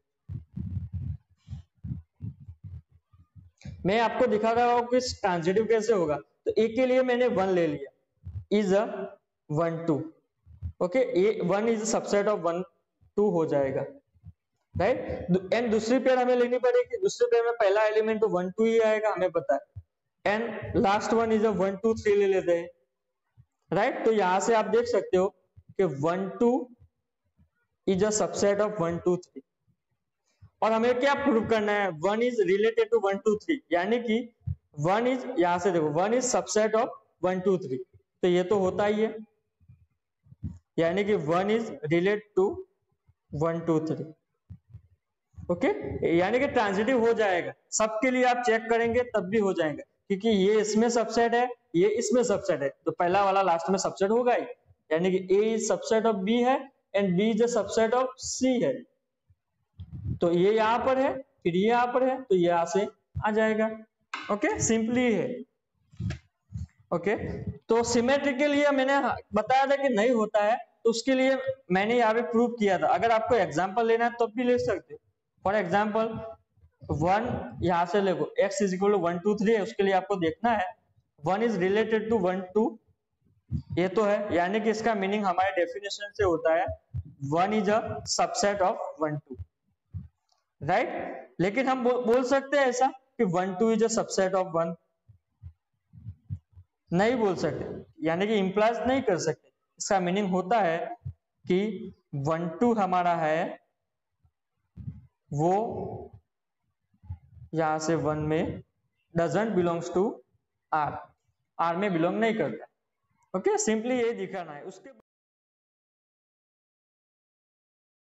मैं आपको दिखा रहा हूँ कि ट्रांजिटिव कैसे होगा। तो ए के लिए मैंने 1 ले लिया, is a 1 2। Okay, A 1 is subset of 1 2 हो जाएगा, राइट। एंड दूसरी पेयर हमें लेनी पड़ेगी, दूसरी पेयर में पहला एलिमेंट तो 1 2 ही आएगा, हमें पता है। And last one is a 1 2 3 ले लेते हैं, राइट। तो यहां से आप देख सकते हो कि 1 2 इज अ सबसेट ऑफ 1 2 3, और हमें क्या प्रूव करना है, 1 इज रिलेटेड टू 1 2 3, यानी कि 1 इज, यहां से देखो 1 इज सबसेट ऑफ 1 2 3, तो ये तो होता ही है, यानी कि 1 इज रिलेटेड टू 1 2 3। ओके, यानी कि ट्रांजिटिव हो जाएगा। सबके लिए आप चेक करेंगे तब भी हो जाएगा, क्योंकि ये इसमें सबसेट है, ये इसमें सबसेट है, तो पहला वाला लास्ट में सबसेट होगा ही, यानी कि A is subset of B है and B is a subset of C है। तो ये यहां पर है, फिर ये यहां पर है, तो ये यहां से आ जाएगा। ओके, सिंपली है। ओके तो सिमेट्री के लिए मैंने बताया था कि नहीं होता है, तो उसके लिए मैंने यहाँ पे प्रूव किया था। अगर आपको एग्जांपल लेना है तब भी ले सकते हो। फॉर एग्जांपल 1 यहाँ से देखो x इज इक्वल टू 1 2 3 है, उसके लिए आपको देखना है 1 इज रिलेटेड टू 1 2, ये तो है, यानी कि इसका मीनिंग हमारे डेफिनेशन से होता है 1 is a subset of 1 2, right. लेकिन हम बोल सकते हैं ऐसा कि 1 2 इज अ सबसेट ऑफ 1, नहीं बोल सकते, यानी कि इंप्लाइज नहीं कर सकते। इसका मीनिंग होता है कि 1 2 हमारा है वो यहां से 1 में doesn't belongs to R, R में बिलोंग नहीं करता। ओके सिंपली ये दिखाना है। उसके